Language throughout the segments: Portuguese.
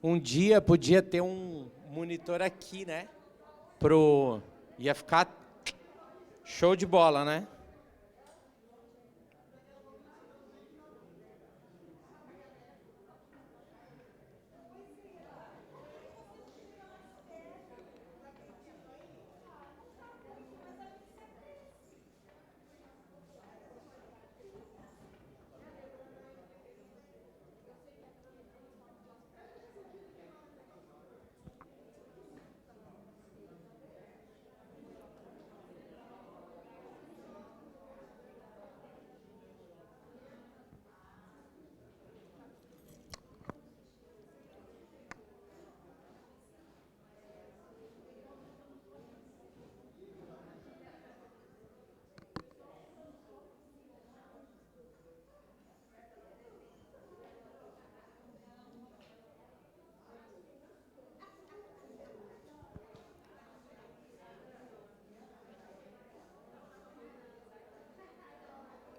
Um dia podia ter um monitor aqui, né? Ia ficar show de bola, né?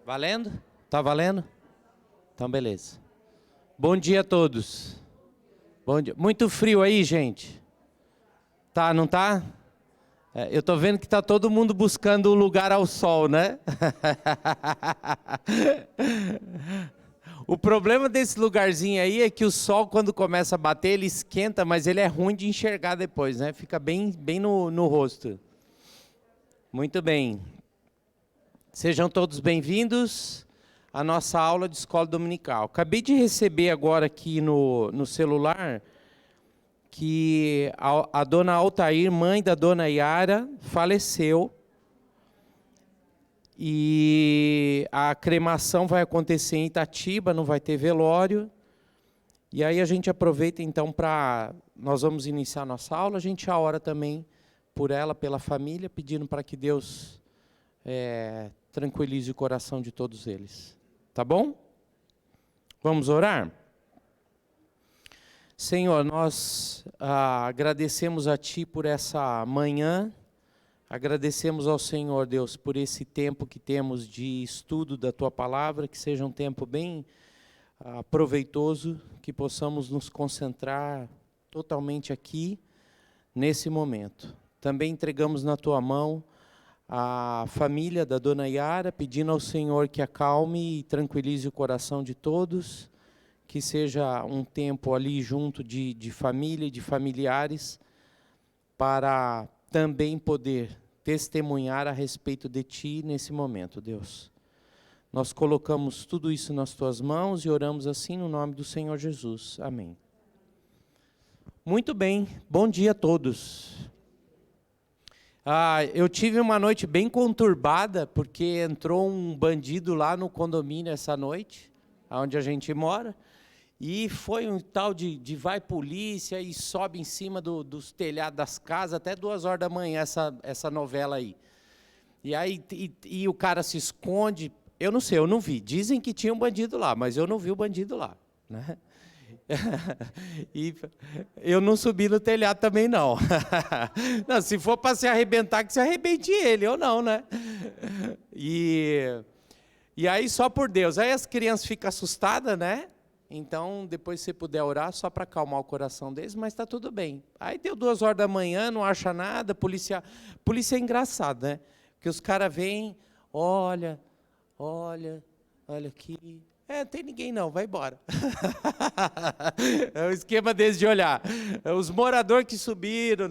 Valendo? Tá valendo? Então, beleza. Bom dia a todos. Bom dia. Muito frio aí, gente? Tá, não tá? Eu tô vendo que tá todo mundo buscando um lugar ao sol, né? O problema desse lugarzinho aí é que o sol, quando começa a bater, ele esquenta, mas ele é ruim de enxergar depois, né? Fica bem no rosto. Muito bem. Sejam todos bem-vindos à nossa aula de escola dominical. Acabei de receber agora aqui no celular que a dona Altair, mãe da dona Yara, faleceu. E a cremação vai acontecer em Itatiba, não vai ter velório. E aí a gente aproveita então nós vamos iniciar a nossa aula, a gente ora também por ela, pela família, pedindo para que Deus tranquilize o coração de todos eles. Tá bom? Vamos orar? Senhor, nós agradecemos a Ti por essa manhã, agradecemos ao Senhor, Deus, por esse tempo que temos de estudo da Tua Palavra, que seja um tempo bem proveitoso, que possamos nos concentrar totalmente aqui, nesse momento. Também entregamos na Tua mão a família da dona Yara, pedindo ao Senhor que acalme e tranquilize o coração de todos, que seja um tempo ali junto de família e de familiares, para também poder testemunhar a respeito de Ti nesse momento, Deus. Nós colocamos tudo isso nas Tuas mãos e oramos assim no nome do Senhor Jesus. Amém. Muito bem, bom dia a todos. Eu tive uma noite bem conturbada, porque entrou um bandido lá no condomínio essa noite, onde a gente mora, e foi um tal de vai polícia e sobe em cima dos telhados das casas, até 2 horas da manhã essa novela aí. E aí e o cara se esconde, eu não sei, eu não vi, dizem que tinha um bandido lá, mas eu não vi o bandido lá, né? E eu não subi no telhado também, não. Não, se for para se arrebentar, que se arrebente ele, eu não, né? E aí, só por Deus. Aí as crianças ficam assustadas, né? Então, depois se você puder orar, só para acalmar o coração deles, mas está tudo bem. Aí deu 2 horas da manhã, não acha nada, polícia é engraçado, né? Porque os caras vêm, olha aqui. Não tem ninguém não, vai embora. É o esquema deles de olhar. Os moradores que subiram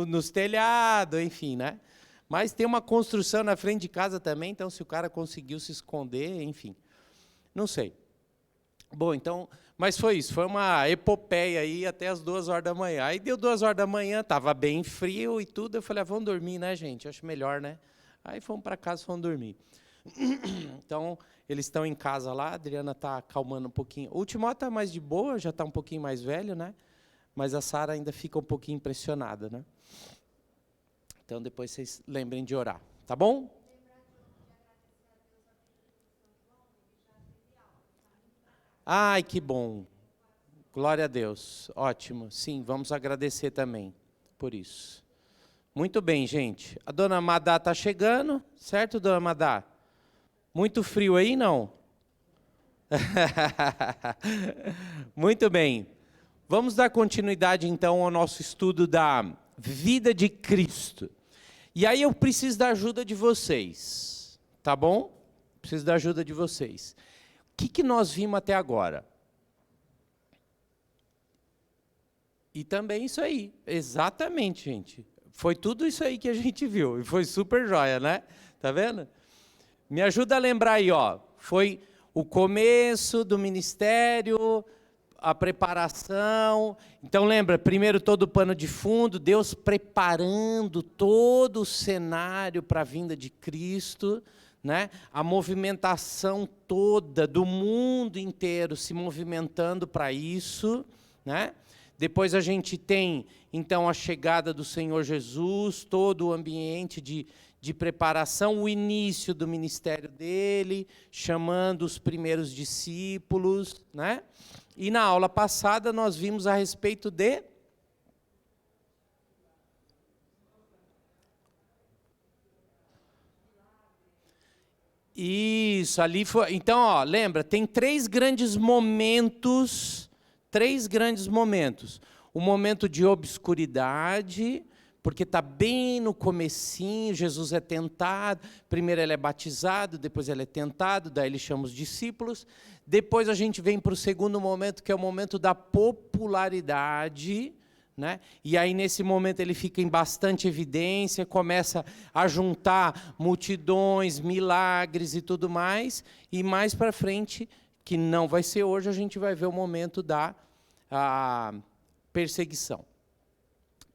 nos telhados, enfim, né? Mas tem uma construção na frente de casa também, então se o cara conseguiu se esconder, enfim. Não sei. Bom, então, mas foi isso, foi uma epopeia aí até as 2 horas da manhã. Aí deu 2 horas da manhã, estava bem frio e tudo, eu falei, vamos dormir, né, gente? Acho melhor, né? Aí fomos para casa, fomos dormir. Então, eles estão em casa lá, a Adriana está acalmando um pouquinho. O Timóteo está mais de boa, já está um pouquinho mais velho, né? Mas a Sara ainda fica um pouquinho impressionada, né? Então, depois vocês lembrem de orar, tá bom? Ai, que bom. Glória a Deus. Ótimo. Sim, vamos agradecer também por isso. Muito bem, gente. A dona Madá está chegando, certo, dona Madá? Muito frio aí, não? Muito bem. Vamos dar continuidade então ao nosso estudo da vida de Cristo. E aí eu preciso da ajuda de vocês, tá bom? Preciso da ajuda de vocês. O que nós vimos até agora? E também isso aí, exatamente, gente. Foi tudo isso aí que a gente viu, e foi super joia, né? Tá vendo? Me ajuda a lembrar aí, ó. Foi o começo do ministério, a preparação. Então lembra, primeiro todo o pano de fundo, Deus preparando todo o cenário para a vinda de Cristo, né? A movimentação toda do mundo inteiro se movimentando para isso, né? Depois a gente tem, então, a chegada do Senhor Jesus, todo o ambiente de preparação, o início do ministério dele, chamando os primeiros discípulos, né? E na aula passada nós vimos a respeito de... Isso, ali foi... Então, ó, lembra, tem três grandes momentos. O momento de obscuridade, porque está bem no comecinho, Jesus é tentado, primeiro ele é batizado, depois ele é tentado, daí ele chama os discípulos. Depois a gente vem para o segundo momento, que é o momento da popularidade, né? E aí nesse momento ele fica em bastante evidência, começa a juntar multidões, milagres e tudo mais, e mais para frente, que não vai ser hoje, a gente vai ver o momento da perseguição.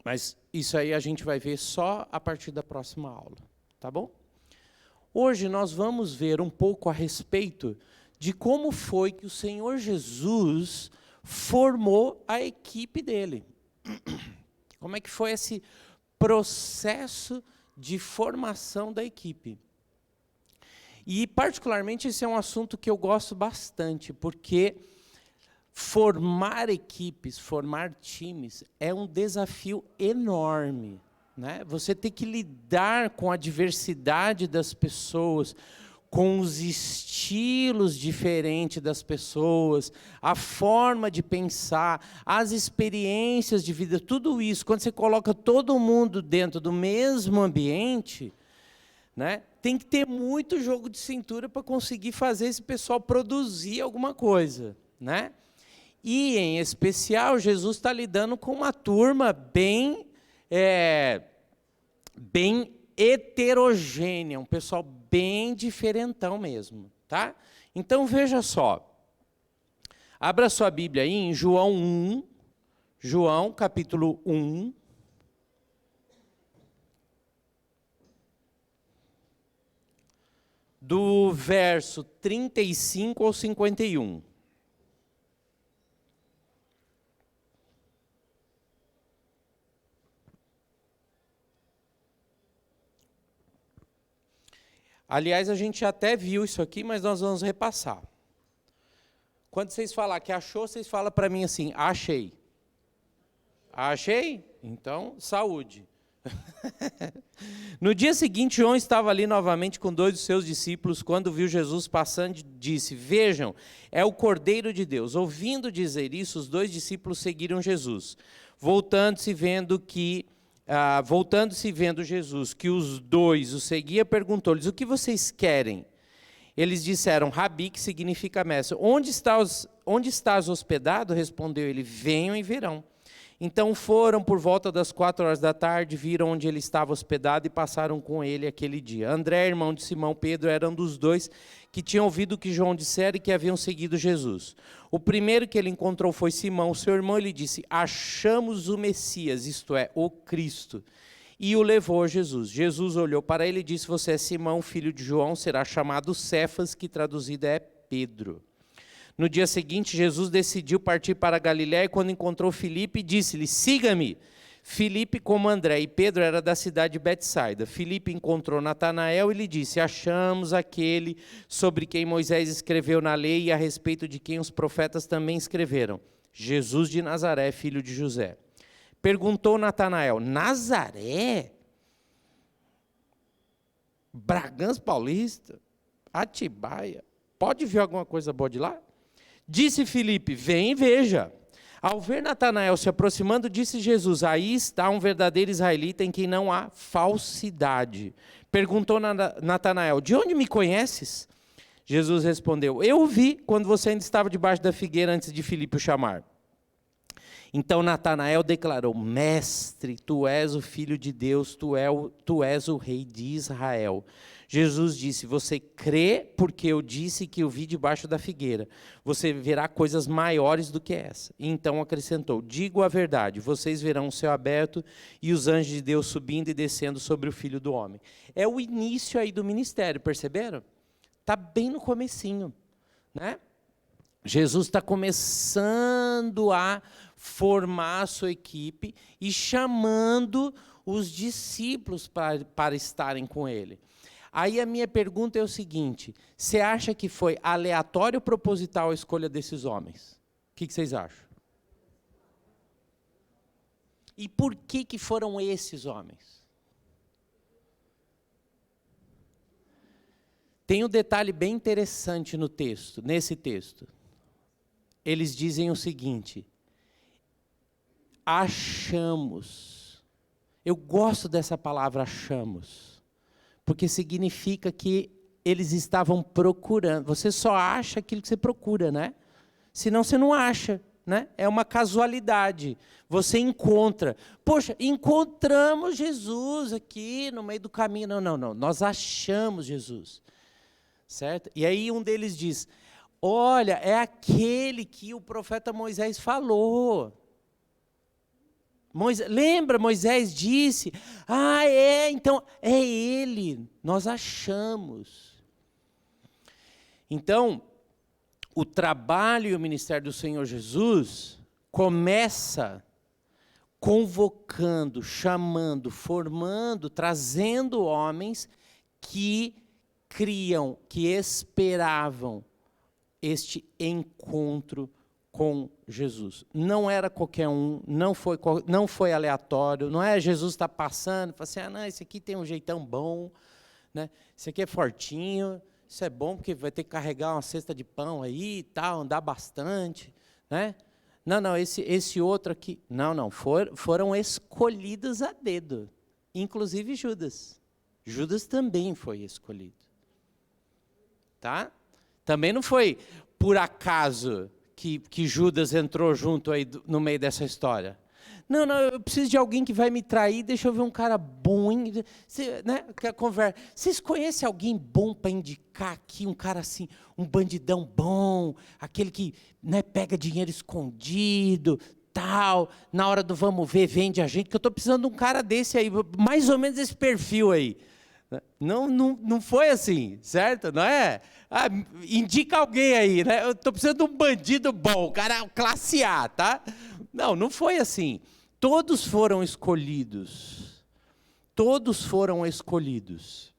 Mas isso aí a gente vai ver só a partir da próxima aula, tá bom? Hoje nós vamos ver um pouco a respeito de como foi que o Senhor Jesus formou a equipe dele. Como é que foi esse processo de formação da equipe? E, particularmente, esse é um assunto que eu gosto bastante, porque formar equipes, formar times, é um desafio enorme, né? Você tem que lidar com a diversidade das pessoas, com os estilos diferentes das pessoas, a forma de pensar, as experiências de vida, tudo isso. Quando você coloca todo mundo dentro do mesmo ambiente, né, tem que ter muito jogo de cintura para conseguir fazer esse pessoal produzir alguma coisa, né? E, em especial, Jesus está lidando com uma turma bem heterogênea, um pessoal bem diferentão mesmo, tá? Então, veja só. Abra sua Bíblia aí em João 1, João, capítulo 1. Do verso 35 ao 51. Aliás, a gente até viu isso aqui, mas nós vamos repassar. Quando vocês falar que achou, vocês falam para mim assim, achei. Achei? Então, saúde. No dia seguinte, João estava ali novamente com dois dos seus discípulos, quando viu Jesus passando, disse, vejam, é o Cordeiro de Deus. Ouvindo dizer isso, os dois discípulos seguiram Jesus. Voltando-se vendo Jesus, que os dois o seguia, perguntou-lhes, o que vocês querem? Eles disseram, Rabi, que significa mestre. Onde estás hospedado? Respondeu ele, venham e verão. Então foram por volta das 4 horas da tarde, viram onde ele estava hospedado e passaram com ele aquele dia. André, irmão de Simão Pedro, era um dos dois que tinham ouvido o que João dissera e que haviam seguido Jesus. O primeiro que ele encontrou foi Simão, seu irmão, e lhe disse, achamos o Messias, isto é, o Cristo. E o levou a Jesus. Jesus olhou para ele e disse, você é Simão, filho de João, será chamado Cefas, que traduzido é Pedro. No dia seguinte, Jesus decidiu partir para a Galiléia e quando encontrou Filipe, disse-lhe, siga-me. Filipe, como André e Pedro, era da cidade de Betsaida. Filipe encontrou Natanael e lhe disse, achamos aquele sobre quem Moisés escreveu na lei e a respeito de quem os profetas também escreveram, Jesus de Nazaré, filho de José. Perguntou Natanael, Nazaré? Bragança Paulista? Atibaia? Pode ver alguma coisa boa de lá? Disse Filipe, vem e veja. Ao ver Natanael se aproximando, disse Jesus: aí está um verdadeiro israelita em quem não há falsidade. Perguntou Natanael: de onde me conheces? Jesus respondeu: eu o vi quando você ainda estava debaixo da figueira antes de Filipe o chamar. Então Natanael declarou: mestre, tu és o Filho de Deus, tu és o Rei de Israel. Jesus disse: você crê porque eu disse que eu vi debaixo da figueira. Você verá coisas maiores do que essa. E então acrescentou: digo a verdade, vocês verão o céu aberto e os anjos de Deus subindo e descendo sobre o Filho do Homem. É o início aí do ministério, perceberam? Está bem no comecinho, né? Jesus está começando a formar a sua equipe e chamando os discípulos para estarem com ele. Aí a minha pergunta é o seguinte: você acha que foi aleatório ou proposital a escolha desses homens? O que vocês acham? E por que foram esses homens? Tem um detalhe bem interessante no texto, nesse texto. Eles dizem o seguinte: achamos. Eu gosto dessa palavra achamos, porque significa que eles estavam procurando. Você só acha aquilo que você procura, né? Senão você não acha, né? É uma casualidade. Você encontra. Poxa, encontramos Jesus aqui no meio do caminho. Não. Nós achamos Jesus. Certo? E aí um deles diz: olha, é aquele que o profeta Moisés falou. Lembra, Moisés disse: então é ele, nós achamos. Então, o trabalho e o ministério do Senhor Jesus começa convocando, chamando, formando, trazendo homens que criam, que esperavam este encontro com Jesus. Não era qualquer um, não foi aleatório, não é Jesus está passando e fala assim: não, esse aqui tem um jeitão bom, né? Esse aqui é fortinho, isso é bom porque vai ter que carregar uma cesta de pão aí e tal, andar bastante, né? Não, esse outro aqui, não, foram escolhidos a dedo, inclusive Judas. Judas também foi escolhido. Tá? Também não foi por acaso que Judas entrou junto aí no meio dessa história. Não, eu preciso de alguém que vai me trair, deixa eu ver um cara bom, né? Vocês conhecem alguém bom para indicar aqui, um cara assim, um bandidão bom, aquele que, né, pega dinheiro escondido, tal, na hora do vamos ver, vende a gente, que eu estou precisando de um cara desse aí, mais ou menos esse perfil aí. Não foi assim, certo? Não é? Indica alguém aí, né? Eu estou precisando de um bandido bom, cara classe A, tá? Não foi assim. Todos foram escolhidos. Todos foram escolhidos.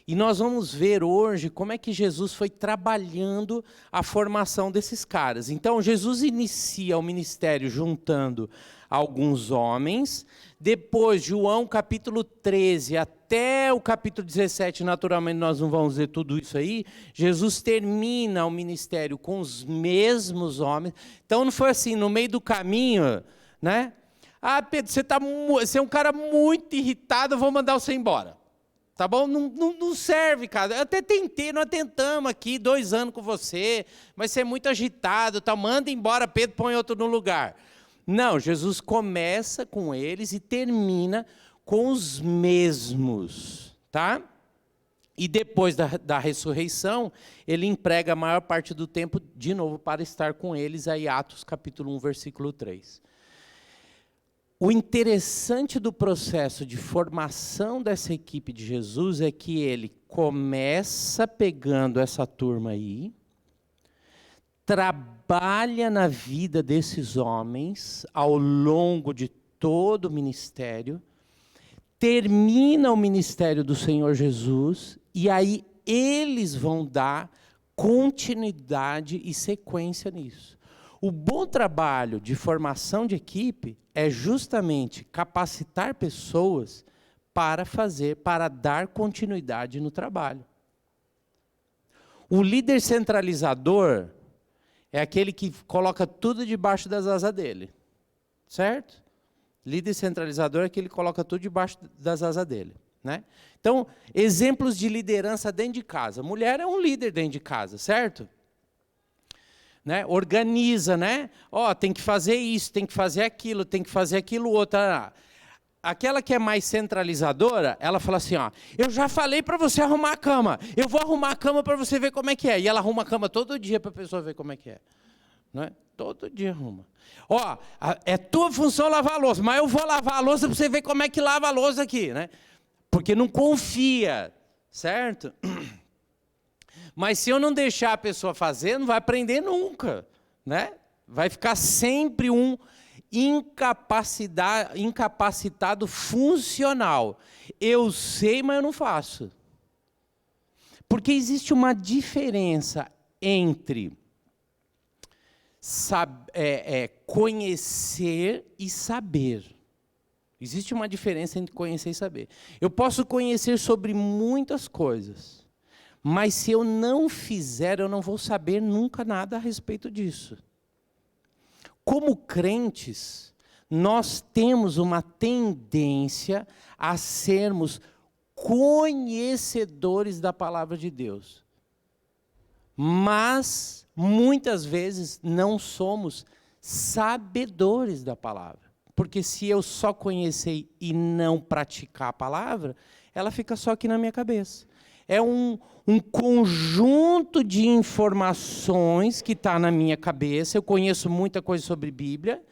E nós vamos ver hoje como é que Jesus foi trabalhando a formação desses caras. Então, Jesus inicia o ministério juntando alguns homens. Depois, João capítulo 13 até o capítulo 17, naturalmente nós não vamos ver tudo isso aí. Jesus termina o ministério com os mesmos homens. Então não foi assim, no meio do caminho, né? Pedro, você é um cara muito irritado, eu vou mandar você embora. Tá bom? Não serve, cara. Eu até tentei, nós tentamos aqui 2 anos com você, mas você é muito agitado, tá? Manda embora, Pedro, põe outro no lugar. Não, Jesus começa com eles e termina com os mesmos, tá? E depois da ressurreição, ele emprega a maior parte do tempo de novo para estar com eles, aí Atos capítulo 1, versículo 3. O interessante do processo de formação dessa equipe de Jesus é que ele começa pegando essa turma aí, trabalha na vida desses homens ao longo de todo o ministério, termina o ministério do Senhor Jesus, e aí eles vão dar continuidade e sequência nisso. O bom trabalho de formação de equipe é justamente capacitar pessoas para dar continuidade no trabalho. O líder centralizador é aquele que coloca tudo debaixo das asas dele, certo? Líder centralizador é aquele que coloca tudo debaixo das asas dele, né? Então, exemplos de liderança dentro de casa. Mulher é um líder dentro de casa, certo? Né? Organiza, né? Ó, tem que fazer isso, tem que fazer aquilo outro. Aquela que é mais centralizadora, ela fala assim, ó, eu já falei para você arrumar a cama, eu vou arrumar a cama para você ver como é que é. E ela arruma a cama todo dia para a pessoa ver como é que é. Não é? Todo dia arruma. Ó, é tua função lavar a louça, mas eu vou lavar a louça para você ver como é que lava a louça aqui, né? Porque não confia, certo? Mas se eu não deixar a pessoa fazer, não vai aprender nunca, né? Vai ficar sempre um incapacitado funcional. Eu sei, mas eu não faço. Porque existe uma diferença entre conhecer e saber. Existe uma diferença entre conhecer e saber. Eu posso conhecer sobre muitas coisas, mas se eu não fizer, eu não vou saber nunca nada a respeito disso. Como crentes, nós temos uma tendência a sermos conhecedores da palavra de Deus. Mas, muitas vezes, não somos sabedores da palavra. Porque se eu só conhecer e não praticar a palavra, ela fica só aqui na minha cabeça. É um conjunto de informações que está na minha cabeça. Eu conheço muita coisa sobre Bíblia,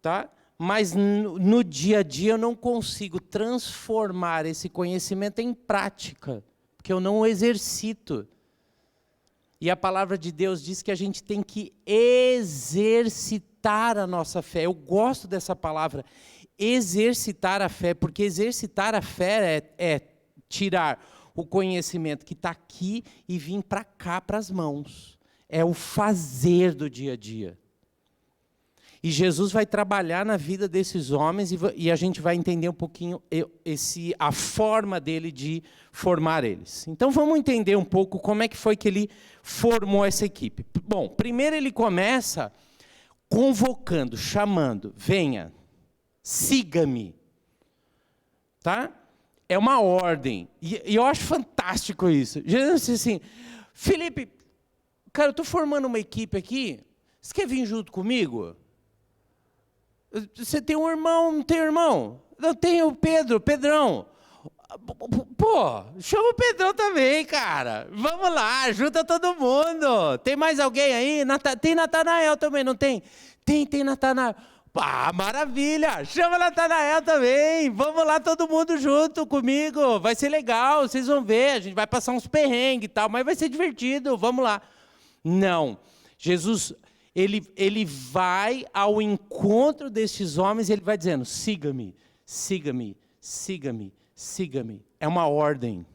tá? Mas no dia a dia eu não consigo transformar esse conhecimento em prática, porque eu não o exercito. E a palavra de Deus diz que a gente tem que exercitar a nossa fé. Eu gosto dessa palavra, exercitar a fé, porque exercitar a fé é tirar o conhecimento que está aqui e vir para cá, para as mãos. É o fazer do dia a dia. E Jesus vai trabalhar na vida desses homens e a gente vai entender um pouquinho a forma dele de formar eles. Então vamos entender um pouco como é que foi que ele formou essa equipe. Bom, primeiro ele começa convocando, chamando, venha, siga-me. Tá? É uma ordem. E eu acho fantástico isso. Jesus disse assim, Felipe, cara, eu estou formando uma equipe aqui, você quer vir junto comigo? Você tem um irmão, não tem irmão? Eu tenho o Pedrão. Pô, chama o Pedrão também, cara. Vamos lá, ajuda todo mundo. Tem mais alguém aí? Tem Natanael também, não tem? Tem Natanael. Ah, maravilha, chama Natanael também. Vamos lá todo mundo junto comigo. Vai ser legal, vocês vão ver. A gente vai passar uns perrengues e tal, mas vai ser divertido, vamos lá. Não, Jesus... Ele vai ao encontro destes homens e ele vai dizendo, siga-me, siga-me, siga-me, siga-me. É uma ordem.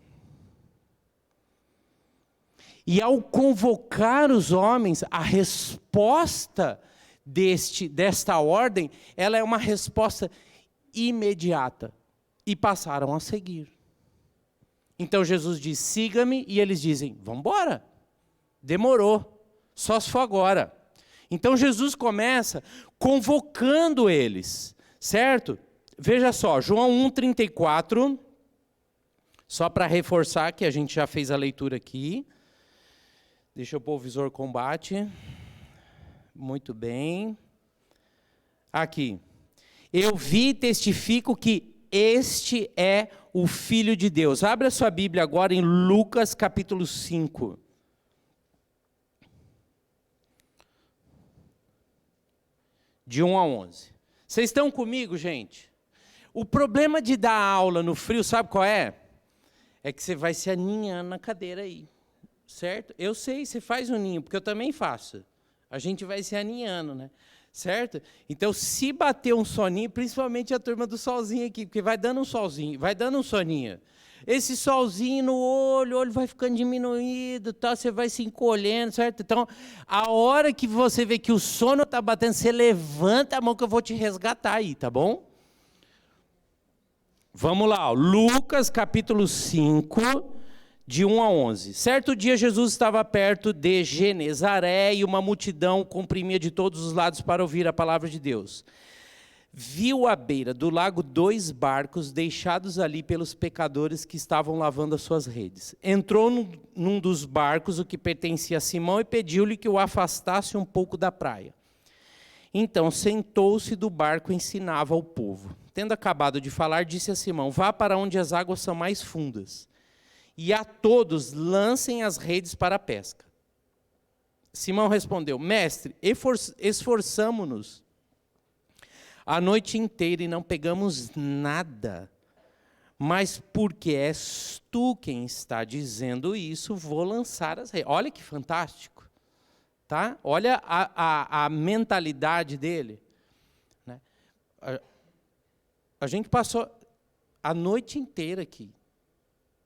E ao convocar os homens, a resposta desta ordem, ela é uma resposta imediata. E passaram a seguir. Então Jesus diz, siga-me, e eles dizem, vamos embora. Demorou, só se for agora. Então Jesus começa convocando eles, certo? Veja só, João 1,34, só para reforçar que a gente já fez a leitura aqui. Deixa eu pôr o visor combate. Muito bem. Aqui. Eu vi e testifico que este é o Filho de Deus. Abra sua Bíblia agora em Lucas capítulo 5. De 1 a 11. Vocês estão comigo, gente? O problema de dar aula no frio, sabe qual é? É que você vai se aninhando na cadeira aí, certo? Eu sei, você faz um ninho, porque eu também faço. A gente vai se aninhando, né? Certo? Então, se bater um soninho, principalmente a turma do solzinho aqui, porque vai dando um solzinho, vai dando um soninho. Esse solzinho no olho, o olho vai ficando diminuído, tá? Você vai se encolhendo, certo? Então, a hora que você vê que o sono está batendo, você levanta a mão que eu vou te resgatar aí, tá bom? Vamos lá, ó. Lucas capítulo 5, de 1 a 11. Certo dia Jesus estava perto de Genezaré e uma multidão comprimia de todos os lados para ouvir a palavra de Deus. Viu à beira do lago 2 barcos deixados ali pelos pecadores que estavam lavando as suas redes. Entrou num dos barcos, o que pertencia a Simão, e pediu-lhe que o afastasse um pouco da praia. Então sentou-se do barco e ensinava ao povo. Tendo acabado de falar, disse a Simão: vá para onde as águas são mais fundas, e a todos lancem as redes para a pesca. Simão respondeu: mestre, esforçamo-nos a noite inteira e não pegamos nada. Mas porque és tu quem está dizendo isso, vou lançar as redes. Olha que fantástico. Tá? Olha a mentalidade dele. Né? A gente passou a noite inteira aqui.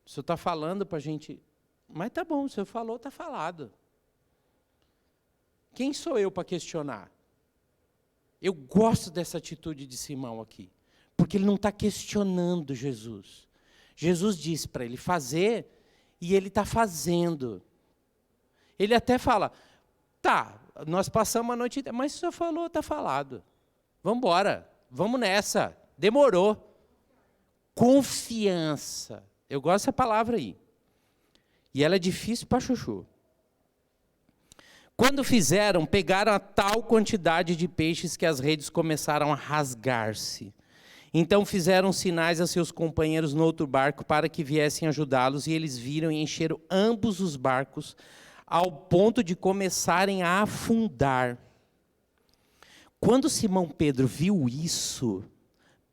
O senhor está falando para a gente, mas tá bom, o senhor falou, está falado. Quem sou eu para questionar? Eu gosto dessa atitude de Simão aqui, porque ele não está questionando Jesus. Jesus disse para ele fazer, e ele está fazendo. Ele até fala, tá, nós passamos a noite inteira, mas o senhor falou, está falado. Vamos embora, vamos nessa, demorou. Confiança. Eu gosto dessa palavra aí. E ela é difícil para chuchu. Quando fizeram, pegaram a tal quantidade de peixes que as redes começaram a rasgar-se. Então fizeram sinais a seus companheiros no outro barco para que viessem ajudá-los, e eles viram e encheram ambos os barcos, ao ponto de começarem a afundar. Quando Simão Pedro viu isso,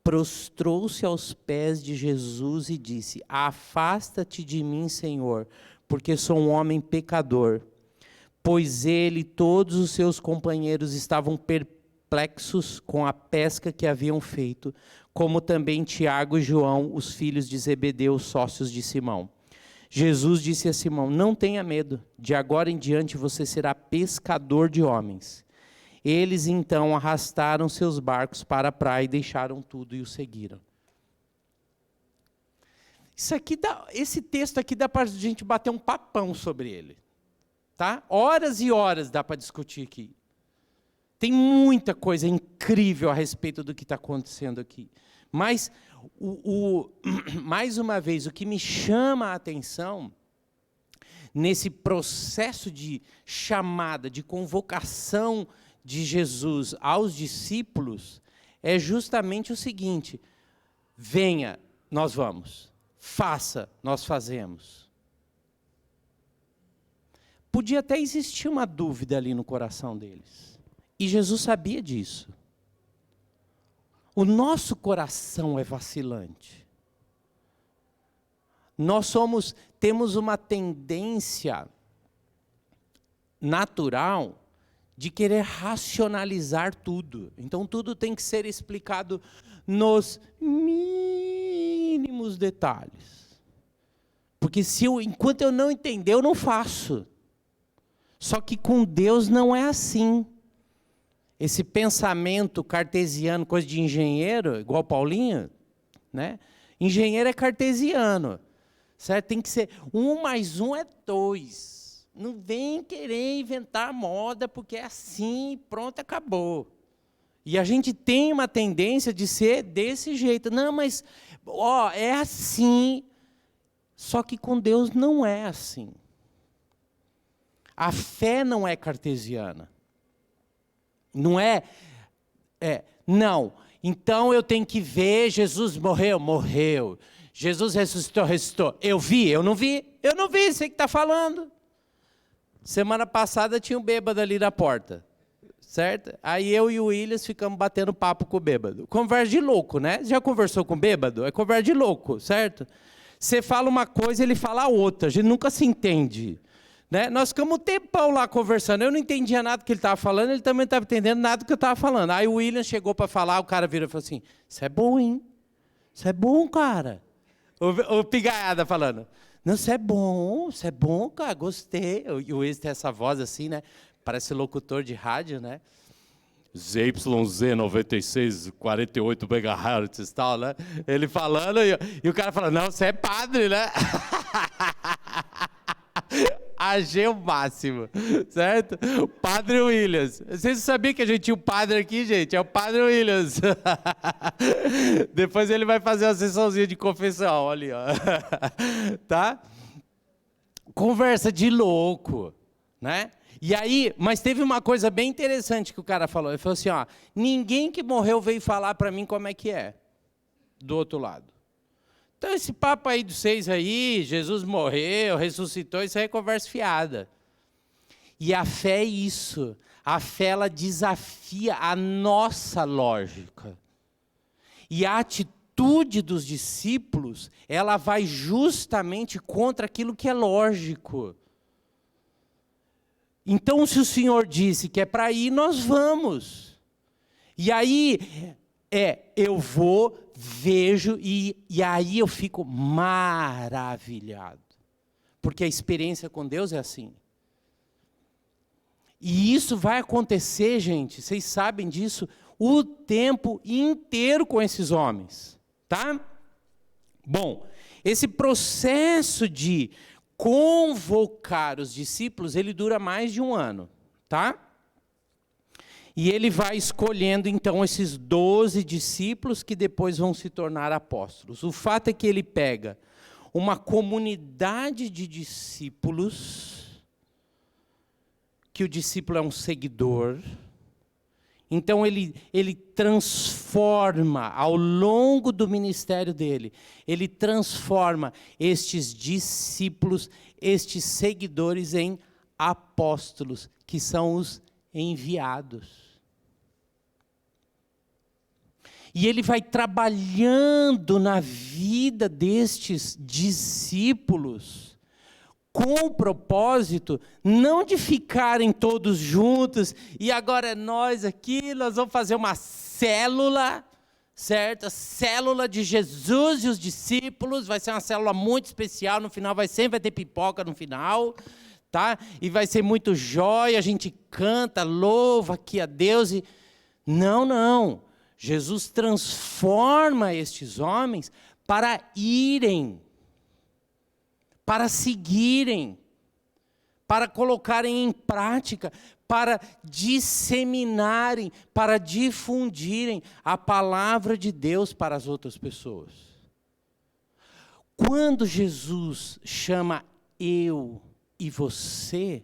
prostrou-se aos pés de Jesus e disse: afasta-te de mim, Senhor, porque sou um homem pecador. Pois ele e todos os seus companheiros estavam perplexos com a pesca que haviam feito, como também Tiago e João, os filhos de Zebedeu, sócios de Simão. Jesus disse a Simão: não tenha medo, de agora em diante você será pescador de homens. Eles então arrastaram seus barcos para a praia e deixaram tudo e o seguiram. Esse texto aqui dá para a gente bater um papão sobre ele. Tá? Horas e horas dá para discutir aqui. Tem muita coisa incrível a respeito do que está acontecendo aqui. Mas, mais uma vez, o que me chama a atenção, nesse processo de chamada, de convocação de Jesus aos discípulos, é justamente o seguinte: venha, nós vamos. Faça, nós fazemos. Podia até existir uma dúvida ali no coração deles. E Jesus sabia disso. O nosso coração é vacilante. Nós temos uma tendência natural de querer racionalizar tudo. Então tudo tem que ser explicado nos mínimos detalhes. Porque enquanto eu não entender, eu não faço. Só que com Deus não é assim. Esse pensamento cartesiano, coisa de engenheiro, igual Paulinho, né? Engenheiro é cartesiano, certo? Tem que ser 1 mais 1 é 2. Não vem querer inventar moda, porque é assim, pronto, acabou. E a gente tem uma tendência de ser desse jeito. Não, mas é assim. Só que com Deus não é assim. A fé não é cartesiana. Não não. Então eu tenho que ver, Jesus morreu. Jesus ressuscitou. Eu vi, eu não vi, você que está falando. Semana passada tinha um bêbado ali na porta, certo? Aí eu e o Williams ficamos batendo papo com o bêbado. Conversa de louco, né? Já conversou com o bêbado? É conversa de louco, certo? Você fala uma coisa, ele fala outra, a gente nunca se entende. Né? Nós ficamos um tempão lá conversando, eu não entendia nada do que ele estava falando, ele também não estava entendendo nada do que eu estava falando. Aí o William chegou para falar, o cara virou e falou assim: isso é bom, hein? Isso é bom, cara. O Pigaiada falando: não, isso é bom, cara, gostei. E o William tem essa voz assim, né? Parece locutor de rádio, né? ZYZ 96, 48 MHz e tal, né? Ele falando, e o cara falando: não, você é padre, né? Achei o máximo, certo? Padre Williams. Vocês sabiam que a gente tinha um padre aqui, gente? É o Padre Williams. Depois ele vai fazer uma sessãozinha de confissão, ali, ó. Tá? Conversa de louco, né? E aí, mas teve uma coisa bem interessante que o cara falou. Ele falou assim, ó, ninguém que morreu veio falar para mim como é que é, do outro lado. Então esse papo aí dos 6 aí, Jesus morreu, ressuscitou, isso aí é conversa fiada. E a fé é isso. A fé, ela desafia a nossa lógica. E a atitude dos discípulos, ela vai justamente contra aquilo que é lógico. Então, se o Senhor disse que é para ir, nós vamos. E aí, eu vou, vejo, e aí eu fico maravilhado. Porque a experiência com Deus é assim. E isso vai acontecer, gente, vocês sabem disso, o tempo inteiro com esses homens, tá? Bom, esse processo de convocar os discípulos, ele dura mais de 1 ano, tá? E ele vai escolhendo, então, esses 12 discípulos que depois vão se tornar apóstolos. O fato é que ele pega uma comunidade de discípulos, que o discípulo é um seguidor. Então, ele transforma, ao longo do ministério dele, ele transforma estes discípulos, estes seguidores em apóstolos, que são os enviados. E ele vai trabalhando na vida destes discípulos, com o propósito, não de ficarem todos juntos, e agora é nós aqui, nós vamos fazer uma célula, certo? A célula de Jesus e os discípulos, vai ser uma célula muito especial, no final sempre vai ter pipoca no final, tá? E vai ser muito jóia, a gente canta, louva aqui a Deus, e... Não. Jesus transforma estes homens para irem, para seguirem, para colocarem em prática, para disseminarem, para difundirem a palavra de Deus para as outras pessoas. Quando Jesus chama eu e você,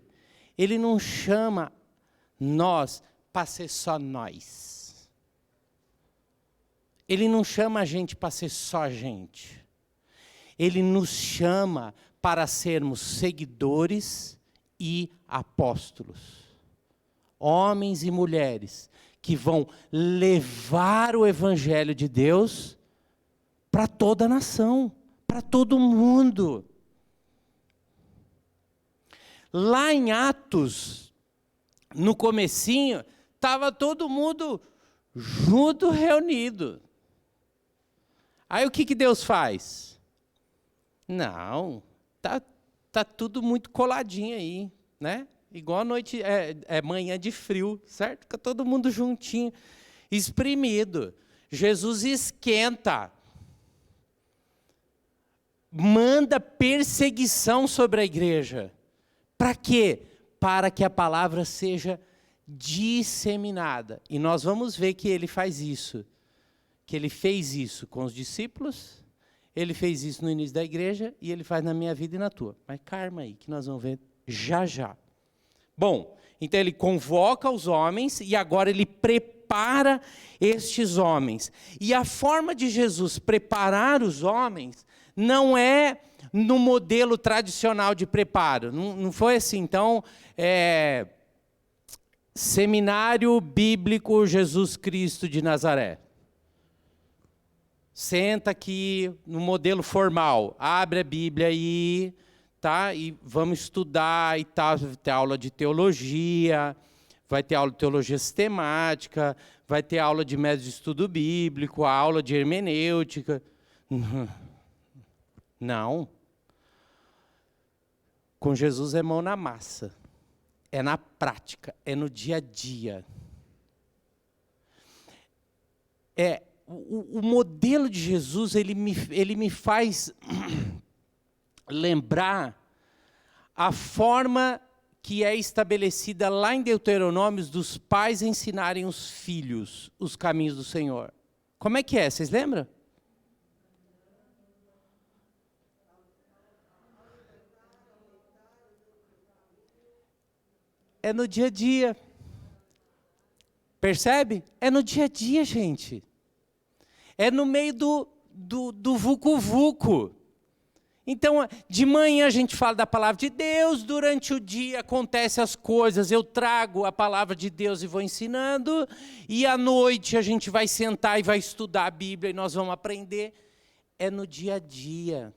ele não chama nós para ser só nós. Ele não chama a gente para ser só a gente. Ele nos chama para sermos seguidores e apóstolos. Homens e mulheres que vão levar o evangelho de Deus para toda a nação, para todo mundo. Lá em Atos, no comecinho, estava todo mundo junto, reunido. Aí o que Deus faz? Não, tá tudo muito coladinho aí, né? Igual a noite, manhã de frio, certo? Fica todo mundo juntinho, espremido. Jesus esquenta. Manda perseguição sobre a igreja. Para quê? Para que a palavra seja disseminada. E nós vamos ver que ele faz isso. Que ele fez isso com os discípulos, ele fez isso no início da igreja, e ele faz na minha vida e na tua. Mas calma aí, que nós vamos ver já. Bom, então ele convoca os homens, e agora ele prepara estes homens. E a forma de Jesus preparar os homens, não é no modelo tradicional de preparo. Não foi assim, então, Seminário Bíblico Jesus Cristo de Nazaré. Senta aqui no modelo formal, abre a Bíblia aí, tá? E vamos estudar e tal, vai ter aula de teologia, vai ter aula de teologia sistemática, vai ter aula de método de estudo bíblico, aula de hermenêutica. Não. Com Jesus é mão na massa, é na prática, é no dia a dia. O modelo de Jesus, ele me faz lembrar a forma que é estabelecida lá em Deuteronômio dos pais ensinarem os filhos os caminhos do Senhor. Como é que é? Vocês lembram? É no dia a dia. Percebe? É no dia a dia, gente. É no meio do vucu-vucu. Então, de manhã a gente fala da palavra de Deus, durante o dia acontecem as coisas, eu trago a palavra de Deus e vou ensinando, e à noite a gente vai sentar e vai estudar a Bíblia e nós vamos aprender. É no dia a dia.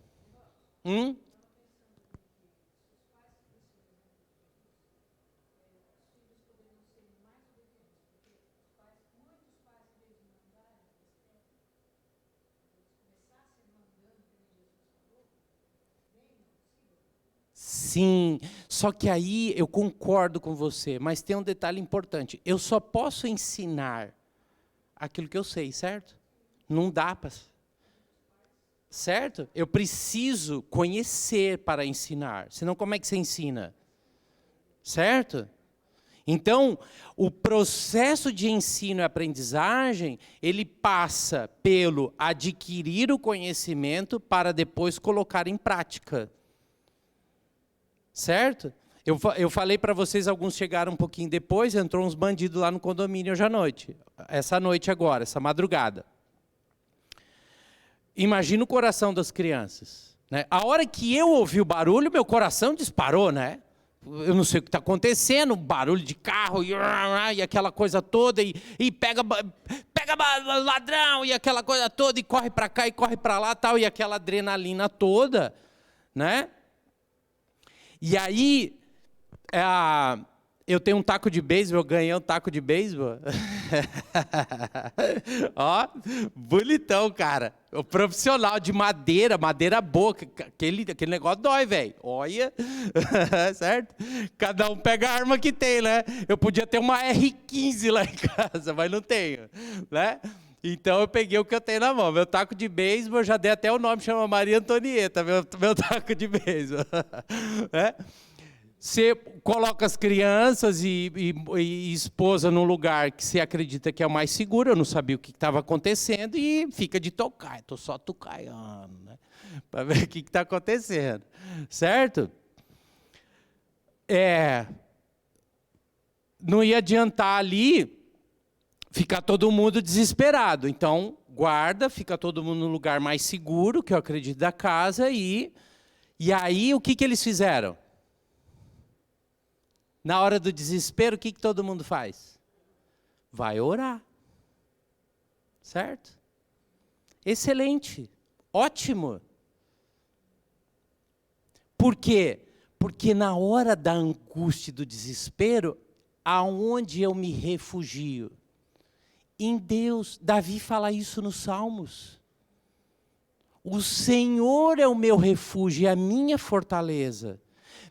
Sim, só que aí eu concordo com você, mas tem um detalhe importante. Eu só posso ensinar aquilo que eu sei, certo? Não dá para... Certo? Eu preciso conhecer para ensinar, senão como é que você ensina? Certo? Então, o processo de ensino e aprendizagem, ele passa pelo adquirir o conhecimento para depois colocar em prática. Certo? Eu falei para vocês, alguns chegaram um pouquinho depois, entrou uns bandidos lá no condomínio hoje à noite. Essa noite agora, essa madrugada. Imagina o coração das crianças. Né? A hora que eu ouvi o barulho, meu coração disparou, né? Eu não sei o que está acontecendo, barulho de carro, e aquela coisa toda, e pega ladrão, e aquela coisa toda, e corre para cá, e corre para lá, tal, e aquela adrenalina toda, né? E aí, eu tenho um taco de beisebol, eu ganhei um taco de beisebol. Ó, bonitão, cara. O profissional de madeira boa, aquele negócio dói, velho. Olha, certo? Cada um pega a arma que tem, né? Eu podia ter uma R15 lá em casa, mas não tenho, né? Então eu peguei o que eu tenho na mão. Meu taco de beisebol, eu já dei até o nome, chama Maria Antonieta, meu taco de beisebol. É? Você coloca as crianças e esposa num lugar que você acredita que é o mais seguro, eu não sabia o que estava acontecendo, e fica de tocar, estou só tocaiando, né? Para ver o que está acontecendo, certo? Não ia adiantar ali ficar todo mundo desesperado, então guarda, fica todo mundo no lugar mais seguro, que eu acredito, da casa, e aí o que eles fizeram? Na hora do desespero, o que todo mundo faz? Vai orar. Certo? Excelente. Ótimo. Por quê? Porque na hora da angústia e do desespero, aonde eu me refugio? Em Deus. Davi fala isso nos Salmos. O Senhor é o meu refúgio e a minha fortaleza.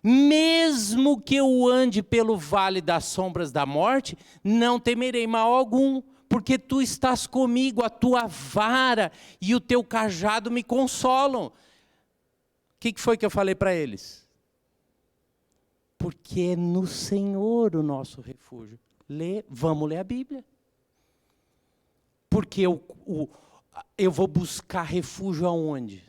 Mesmo que eu ande pelo vale das sombras da morte, não temerei mal algum, porque tu estás comigo, a tua vara e o teu cajado me consolam. O que foi que eu falei para eles? Porque é no Senhor o nosso refúgio. Vamos ler a Bíblia. Porque eu vou buscar refúgio aonde?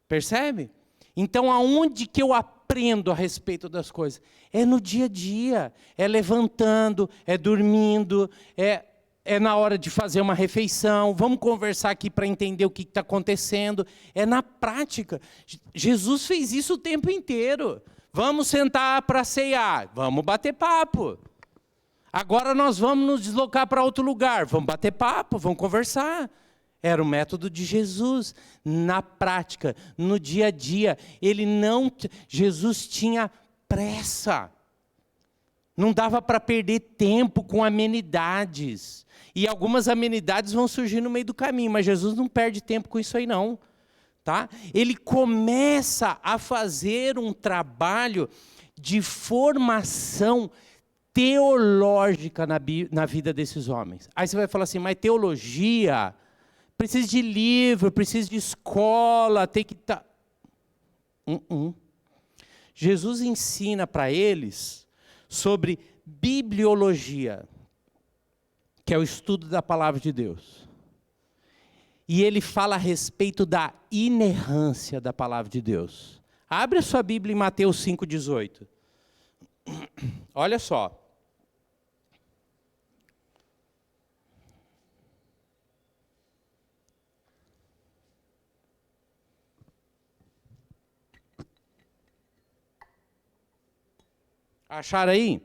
Percebe? Então, aonde que eu aprendo a respeito das coisas? É no dia a dia, é levantando, é dormindo, é na hora de fazer uma refeição, vamos conversar aqui para entender o que está acontecendo, é na prática. Jesus fez isso o tempo inteiro. Vamos sentar para ceiar, vamos bater papo. Agora nós vamos nos deslocar para outro lugar, vamos bater papo, vamos conversar. Era o método de Jesus, na prática, no dia a dia. Jesus tinha pressa. Não dava para perder tempo com amenidades. E algumas amenidades vão surgir no meio do caminho, mas Jesus não perde tempo com isso aí não. Tá? Ele começa a fazer um trabalho de formação teológica na vida desses homens. Aí você vai falar assim, mas teologia... Precisa de livro, precisa de escola, tem que estar... Jesus ensina para eles sobre bibliologia, que é o estudo da palavra de Deus. E ele fala a respeito da inerrância da palavra de Deus. Abre a sua Bíblia em Mateus 5,18. Olha só. Acharam aí?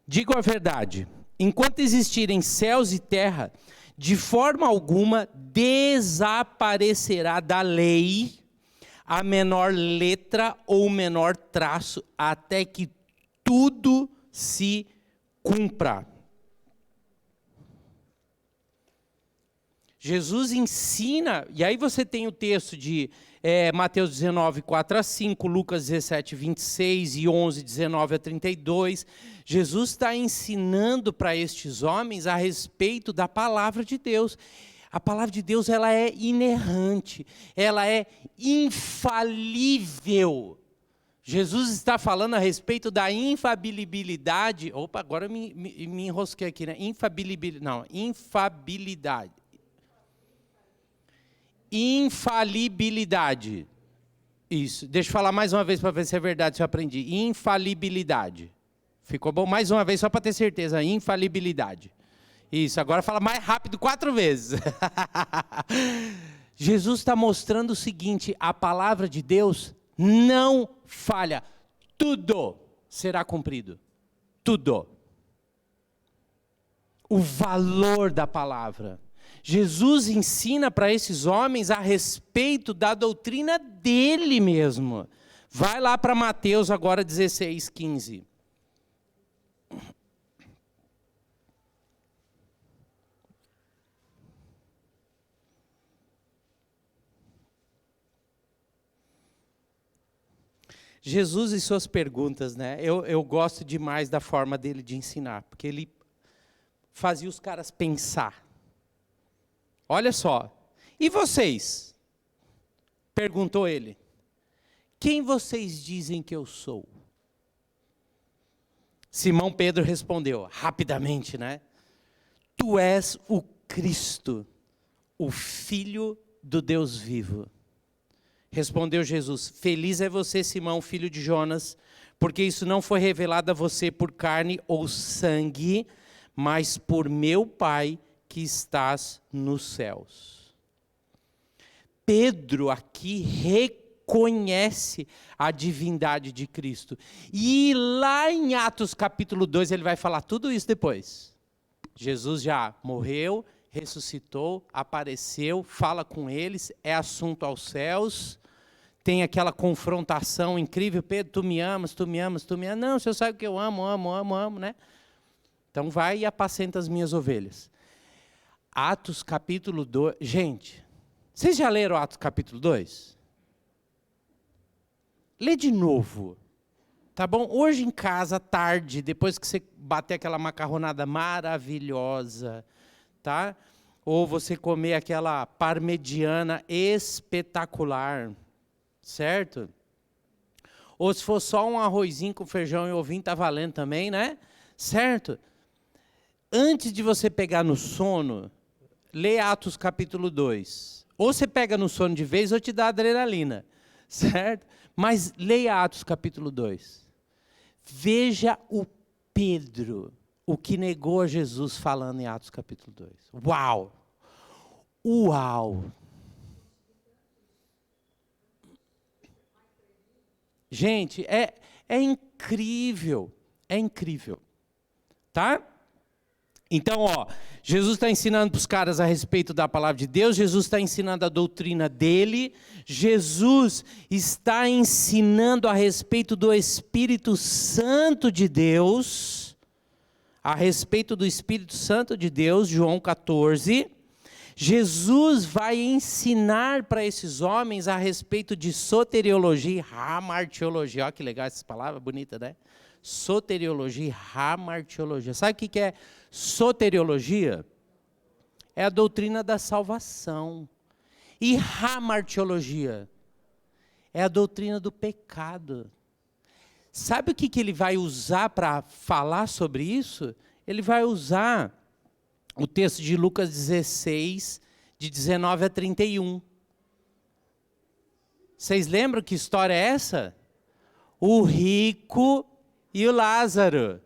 Digo a verdade, enquanto existirem céus e terra, de forma alguma desaparecerá da lei a menor letra ou menor traço, até que tudo se cumpra. Jesus ensina, e aí você tem o texto de Mateus 19, 4-5, Lucas 17, 26 e 11, 19 a 32. Jesus está ensinando para estes homens a respeito da palavra de Deus. A palavra de Deus, ela é inerrante, ela é infalível. Jesus está falando a respeito da infalibilidade. Opa, agora eu me enrosquei aqui, né? Infabilidade. Infalibilidade. Isso. Deixa eu falar mais uma vez para ver se é verdade, se eu aprendi. Infalibilidade. Ficou bom? Mais uma vez, só para ter certeza. Infalibilidade. Isso. Agora fala mais rápido 4 vezes. Jesus está mostrando o seguinte: a palavra de Deus não falha. Tudo será cumprido. Tudo. O valor da palavra. Jesus ensina para esses homens a respeito da doutrina dele mesmo. Vai lá para Mateus agora 16, 15. Jesus e suas perguntas, né? Eu gosto demais da forma dele de ensinar, porque ele fazia os caras pensar. Olha só, e vocês? Perguntou ele. Quem vocês dizem que eu sou? Simão Pedro respondeu, rapidamente, né? Tu és o Cristo, o Filho do Deus vivo. Respondeu Jesus, feliz é você, Simão, filho de Jonas, porque isso não foi revelado a você por carne ou sangue, mas por meu Pai que estás nos céus. Pedro aqui reconhece a divindade de Cristo. E lá em Atos capítulo 2, ele vai falar tudo isso depois. Jesus já morreu, ressuscitou, apareceu, fala com eles, é assunto aos céus. Tem aquela confrontação incrível. Pedro, tu me amas, tu me amas, tu me amas. Não, o Senhor sabe que eu amo, né? Então vai e apacenta as minhas ovelhas. Atos capítulo 2. Gente, vocês já leram Atos capítulo 2? Lê de novo, tá bom? Hoje em casa, tarde, depois que você bater aquela macarronada maravilhosa, tá? Ou você comer aquela parmegiana espetacular, certo? Ou se for só um arrozinho com feijão e ovinho, tá valendo também, né? Certo? Antes de você pegar no sono, lê Atos capítulo 2. Ou você pega no sono de vez ou te dá adrenalina, certo? Mas leia Atos capítulo 2. Veja o Pedro, o que negou a Jesus falando em Atos capítulo 2. Uau! Uau! Gente, é incrível, tá? Então, Jesus está ensinando para os caras a respeito da palavra de Deus, Jesus está ensinando a doutrina dele, Jesus está ensinando a respeito do Espírito Santo de Deus, João 14, Jesus vai ensinar para esses homens a respeito de soteriologia e hamartiologia. Olha que legal essa palavra, bonita, né? Soteriologia e hamartiologia. Sabe o que é soteriologia? é a doutrina da salvação. E hamartiologia é a doutrina do pecado. Sabe o que ele vai usar para falar sobre isso? Ele vai usar o texto de Lucas 16, de 19 a 31. Vocês lembram que história é essa? O rico e o Lázaro.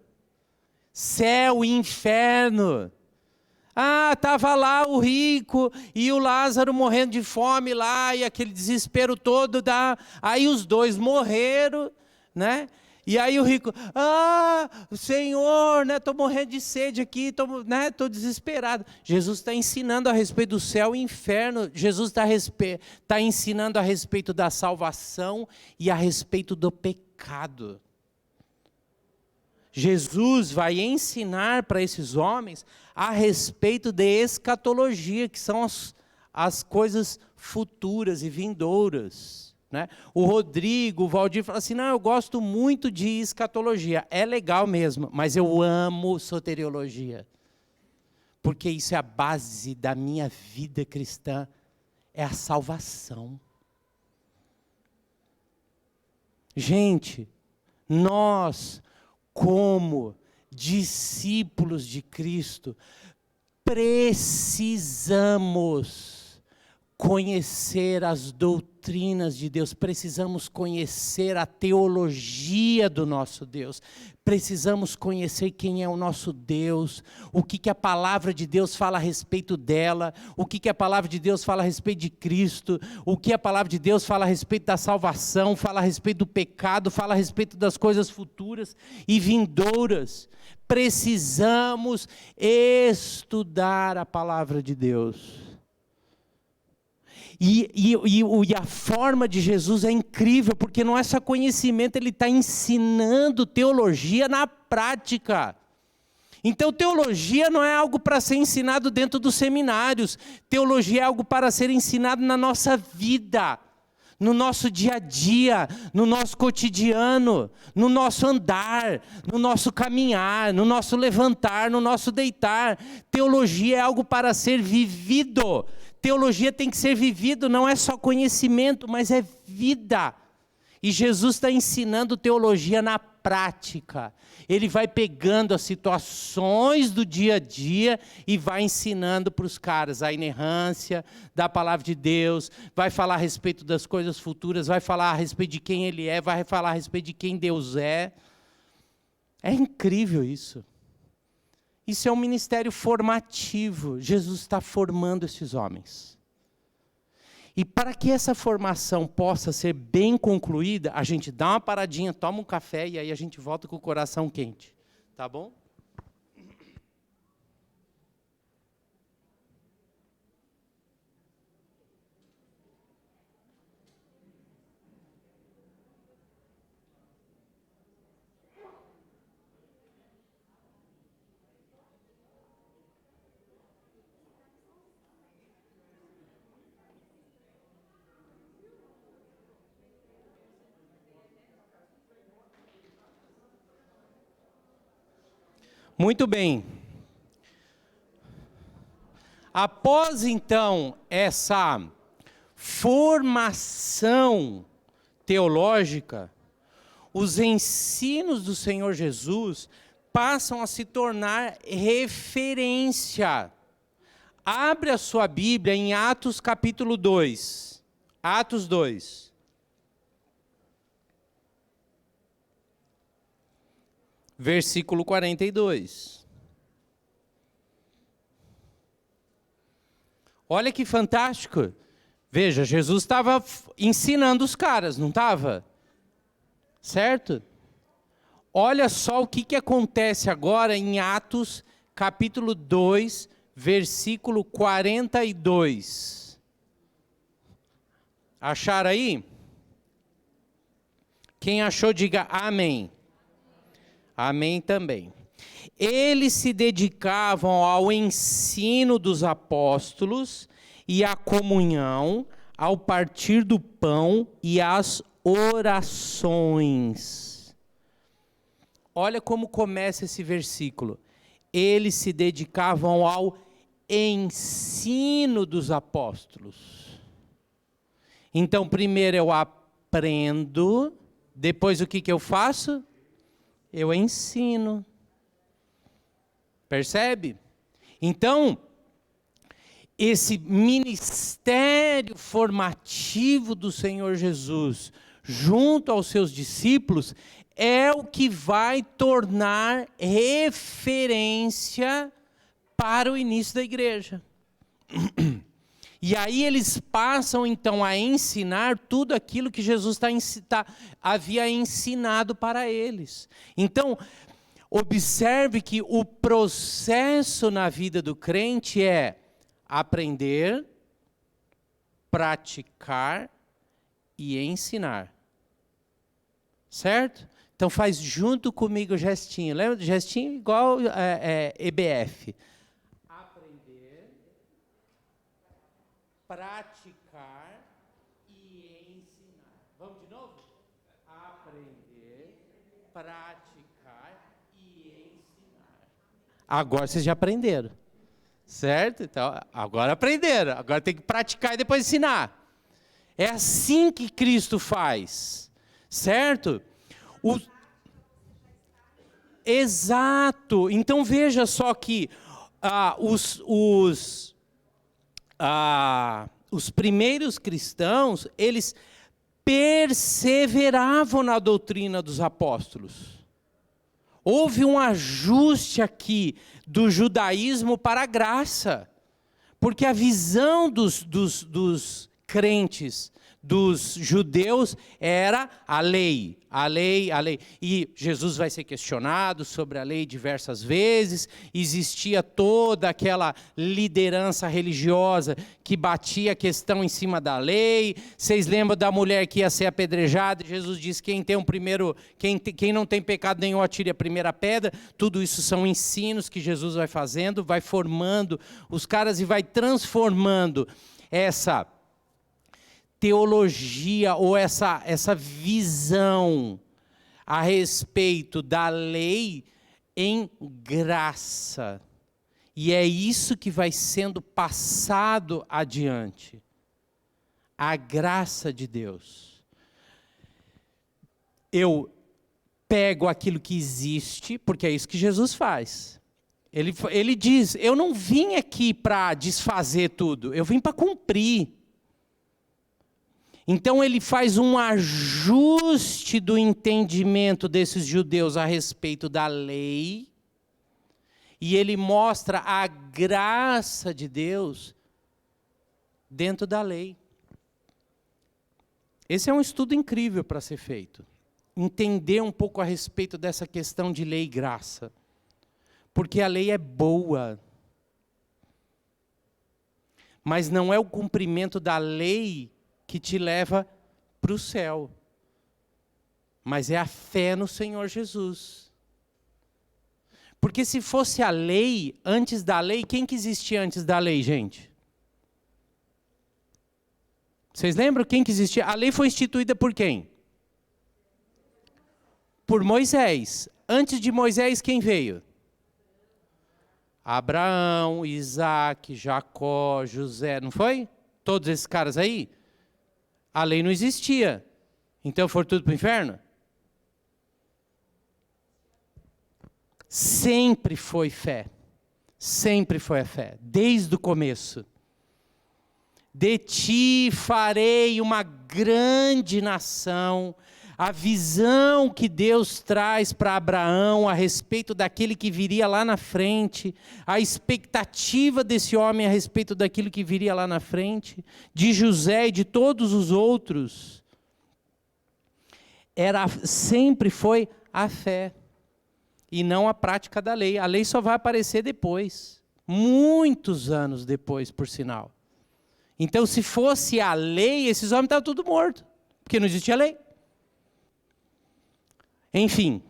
Céu e inferno. Estava lá o rico e o Lázaro morrendo de fome lá, e aquele desespero todo. Aí os dois morreram, né? E aí o rico, Senhor, né, estou morrendo de sede aqui, estou desesperado. Jesus está ensinando a respeito do céu e inferno. Jesus está ensinando a respeito da salvação e a respeito do pecado. Jesus vai ensinar para esses homens a respeito de escatologia, que são as coisas futuras e vindouras. Né? O Rodrigo, o Valdir fala assim, não, eu gosto muito de escatologia. É legal mesmo, mas eu amo soteriologia. Porque isso é a base da minha vida cristã, é a salvação. Gente, nós, como discípulos de Cristo, precisamos conhecer as doutrinas de Deus, precisamos conhecer a teologia do nosso Deus, precisamos conhecer quem é o nosso Deus, o que a palavra de Deus fala a respeito dela, o que a palavra de Deus fala a respeito de Cristo, o que a palavra de Deus fala a respeito da salvação, fala a respeito do pecado, fala a respeito das coisas futuras e vindouras. Precisamos estudar a palavra de Deus. E a forma de Jesus é incrível, porque não é só conhecimento, ele está ensinando teologia na prática. Então teologia não é algo para ser ensinado dentro dos seminários, teologia é algo para ser ensinado na nossa vida, no nosso dia a dia, no nosso cotidiano, no nosso andar, no nosso caminhar, no nosso levantar, no nosso deitar. Teologia é algo para ser vivido. Teologia tem que ser vivido, não é só conhecimento, mas é vida. E Jesus está ensinando teologia na prática. Ele vai pegando as situações do dia a dia e vai ensinando para os caras a inerrância da palavra de Deus, vai falar a respeito das coisas futuras, vai falar a respeito de quem Ele é, vai falar a respeito de quem Deus é. É incrível isso. Isso é um ministério formativo. Jesus está formando esses homens. E para que essa formação possa ser bem concluída, a gente dá uma paradinha, toma um café e aí a gente volta com o coração quente. Tá bom? Muito bem. Após então essa formação teológica, os ensinos do Senhor Jesus passam a se tornar referência. Abre a sua Bíblia em Atos capítulo 2. Atos 2. Versículo 42. Olha que fantástico. Veja, Jesus estava ensinando os caras, não estava? Certo? Olha só o que acontece agora em Atos, capítulo 2, versículo 42. Acharam aí? Quem achou, diga amém. Amém também. Eles se dedicavam ao ensino dos apóstolos e à comunhão, ao partir do pão e às orações. Olha como começa esse versículo. Eles se dedicavam ao ensino dos apóstolos. Então, primeiro eu aprendo, depois o que eu faço? Eu ensino. Percebe? Então, esse ministério formativo do Senhor Jesus, junto aos seus discípulos, é o que vai tornar referência para o início da igreja. E aí eles passam então a ensinar tudo aquilo que Jesus havia ensinado para eles. Então, observe que o processo na vida do crente é aprender, praticar e ensinar. Certo? Então faz junto comigo o gestinho. Lembra do gestinho? Igual EBF. Aprender, praticar e ensinar. Vamos de novo? Aprender, praticar e ensinar. Agora vocês já aprenderam. Certo? Então, agora aprenderam. Agora tem que praticar e depois ensinar. É assim que Cristo faz. Certo? Exato. Então veja só que os primeiros cristãos, eles perseveravam na doutrina dos apóstolos. Houve um ajuste aqui do judaísmo para a graça, porque a visão dos crentes, dos judeus, era a lei. E Jesus vai ser questionado sobre a lei diversas vezes. Existia toda aquela liderança religiosa que batia a questão em cima da lei. Vocês lembram da mulher que ia ser apedrejada? Jesus disse: quem não tem pecado nenhum, atire a primeira pedra. Tudo isso são ensinos que Jesus vai fazendo, vai formando os caras e vai transformando essa teologia ou essa visão a respeito da lei em graça. E é isso que vai sendo passado adiante. A graça de Deus. Eu pego aquilo que existe, porque é isso que Jesus faz. Ele diz: eu não vim aqui para desfazer tudo, eu vim para cumprir. Então ele faz um ajuste do entendimento desses judeus a respeito da lei, e ele mostra a graça de Deus dentro da lei. Esse é um estudo incrível para ser feito. Entender um pouco a respeito dessa questão de lei e graça. Porque a lei é boa. Mas não é o cumprimento da lei que te leva para o céu. Mas é a fé no Senhor Jesus. Porque se fosse a lei, antes da lei, quem que existia antes da lei, gente? Vocês lembram quem que existia? A lei foi instituída por quem? Por Moisés. Antes de Moisés, quem veio? Abraão, Isaac, Jacó, José, não foi? Todos esses caras aí? A lei não existia. Então foram tudo para o inferno? Sempre foi fé. Sempre foi a fé. Desde o começo. De ti farei uma grande nação. A visão que Deus traz para Abraão a respeito daquele que viria lá na frente, a expectativa desse homem a respeito daquilo que viria lá na frente, de José e de todos os outros, sempre foi a fé, e não a prática da lei. A lei só vai aparecer depois, muitos anos depois, por sinal. Então, se fosse a lei, esses homens estavam tudo mortos, porque não existia lei. Enfim,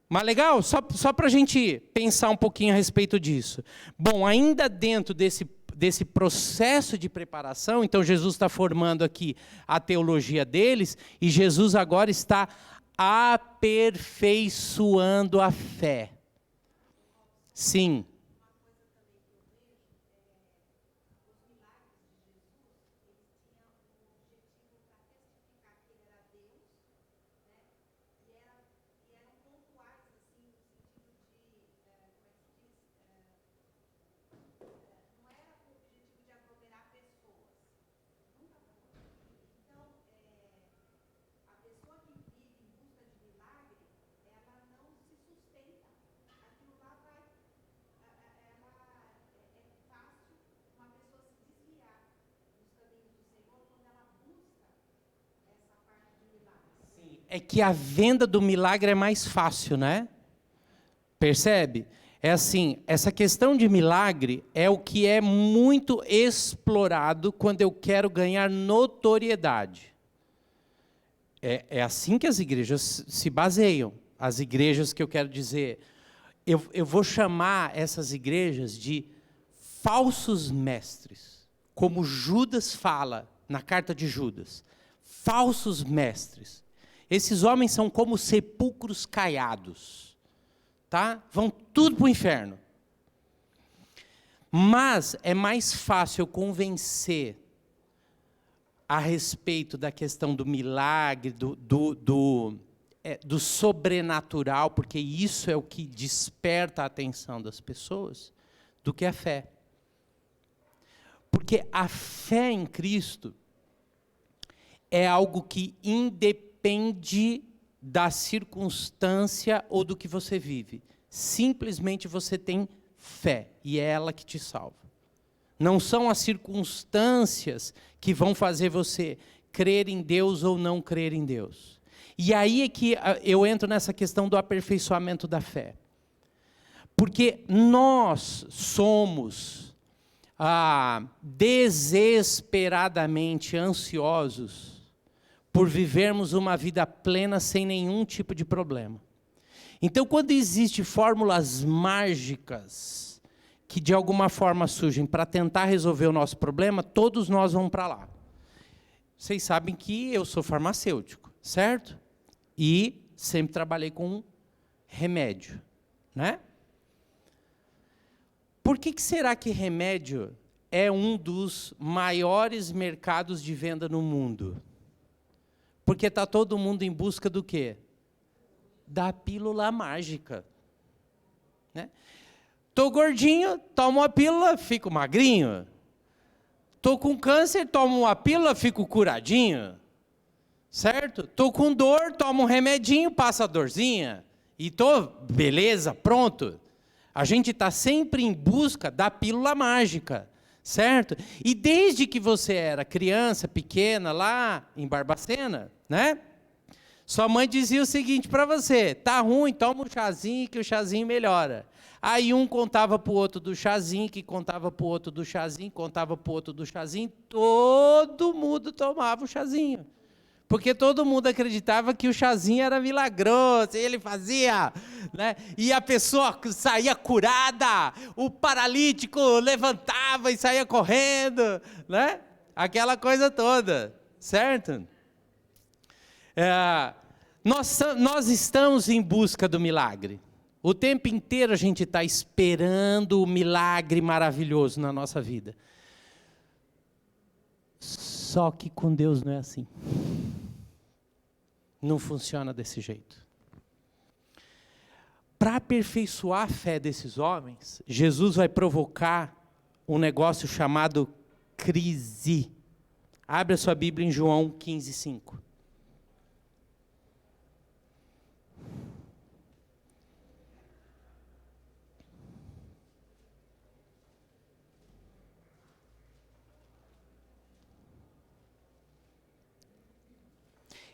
mas legal, só para a gente pensar um pouquinho a respeito disso. Bom, ainda dentro desse processo de preparação, então Jesus está formando aqui a teologia deles, e Jesus agora está aperfeiçoando a fé. Sim. é que a venda do milagre é mais fácil, né? Percebe? É assim, essa questão de milagre é o que é muito explorado quando eu quero ganhar notoriedade. É assim que as igrejas se baseiam. As igrejas que eu quero dizer, eu vou chamar essas igrejas de falsos mestres, como Judas fala na carta de Judas. Falsos mestres. Esses homens são como sepulcros caiados. Tá? Vão tudo para o inferno. Mas é mais fácil convencer a respeito da questão do milagre, do sobrenatural, porque isso é o que desperta a atenção das pessoas, do que a fé. Porque a fé em Cristo é algo que independe da circunstância ou do que você vive. Simplesmente você tem fé, e é ela que te salva. Não são as circunstâncias que vão fazer você crer em Deus ou não crer em Deus. E aí é que eu entro nessa questão do aperfeiçoamento da fé. Porque nós somos desesperadamente ansiosos por vivermos uma vida plena sem nenhum tipo de problema. Então, quando existem fórmulas mágicas que de alguma forma surgem para tentar resolver o nosso problema, todos nós vamos para lá. Vocês sabem que eu sou farmacêutico, certo? E sempre trabalhei com remédio, né? Por que será que remédio é um dos maiores mercados de venda no mundo? Porque está todo mundo em busca do quê? Da pílula mágica. Né? Tô gordinho, tomo uma pílula, fico magrinho. Tô com câncer, tomo uma pílula, fico curadinho. Certo? Tô com dor, tomo um remedinho, passa a dorzinha. E tô, beleza, pronto. A gente está sempre em busca da pílula mágica. Certo? E desde que você era criança, pequena, lá em Barbacena, né? Sua mãe dizia o seguinte para você: tá ruim, toma um chazinho que o chazinho melhora. Aí um contava para o outro do chazinho, que contava para o outro do chazinho, contava para o outro do chazinho, todo mundo tomava o chazinho. Porque todo mundo acreditava que o chazinho era milagroso, ele fazia, né? E a pessoa saía curada, o paralítico levantava e saía correndo, né? Aquela coisa toda, certo? Nós estamos em busca do milagre. O tempo inteiro a gente está esperando o milagre maravilhoso na nossa vida. Só que com Deus não é assim. Não funciona desse jeito. Para aperfeiçoar a fé desses homens, Jesus vai provocar um negócio chamado crise. Abre a sua Bíblia em João 15:5.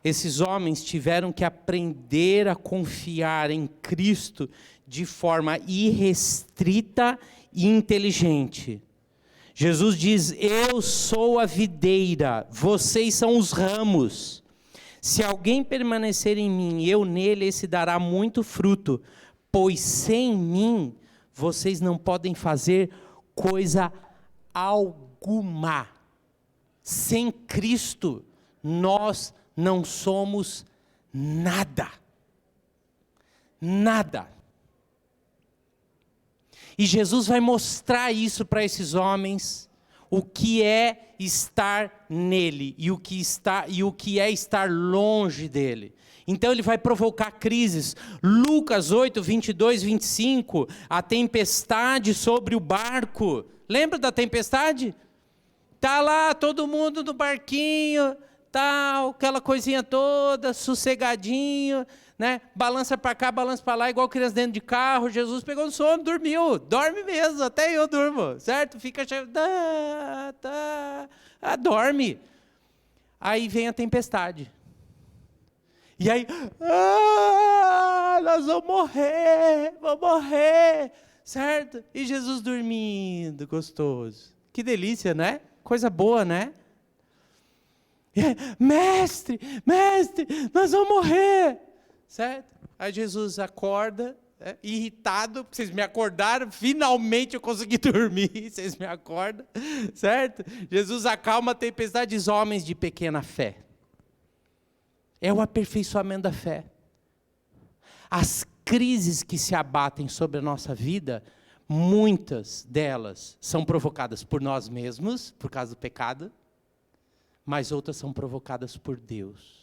Esses homens tiveram que aprender a confiar em Cristo de forma irrestrita e inteligente. Jesus diz: eu sou a videira, vocês são os ramos. Se alguém permanecer em mim, eu nele, esse dará muito fruto, pois sem mim, vocês não podem fazer coisa alguma. Sem Cristo, nós não somos nada. Nada. E Jesus vai mostrar isso para esses homens, o que é estar nele e o que é estar longe dele. Então ele vai provocar crises. Lucas 8, 22, 25, a tempestade sobre o barco. Lembra da tempestade? Está lá todo mundo no barquinho, tal, aquela coisinha toda, sossegadinho, né? Balança para cá, balança para lá, igual criança dentro de carro. Jesus pegou no sono, dormiu, dorme mesmo, até eu durmo, certo? Fica dorme. Aí vem a tempestade. E aí, nós vamos morrer, certo? E Jesus dormindo, gostoso. Que delícia, né? Coisa boa, né? Mestre, nós vamos morrer, certo? Aí Jesus acorda, irritado, porque vocês me acordaram, finalmente eu consegui dormir, vocês me acordam, certo? Jesus acalma a tempestade, diz: homens de pequena fé. É o aperfeiçoamento da fé. As crises que se abatem sobre a nossa vida, muitas delas são provocadas por nós mesmos, por causa do pecado, mas outras são provocadas por Deus.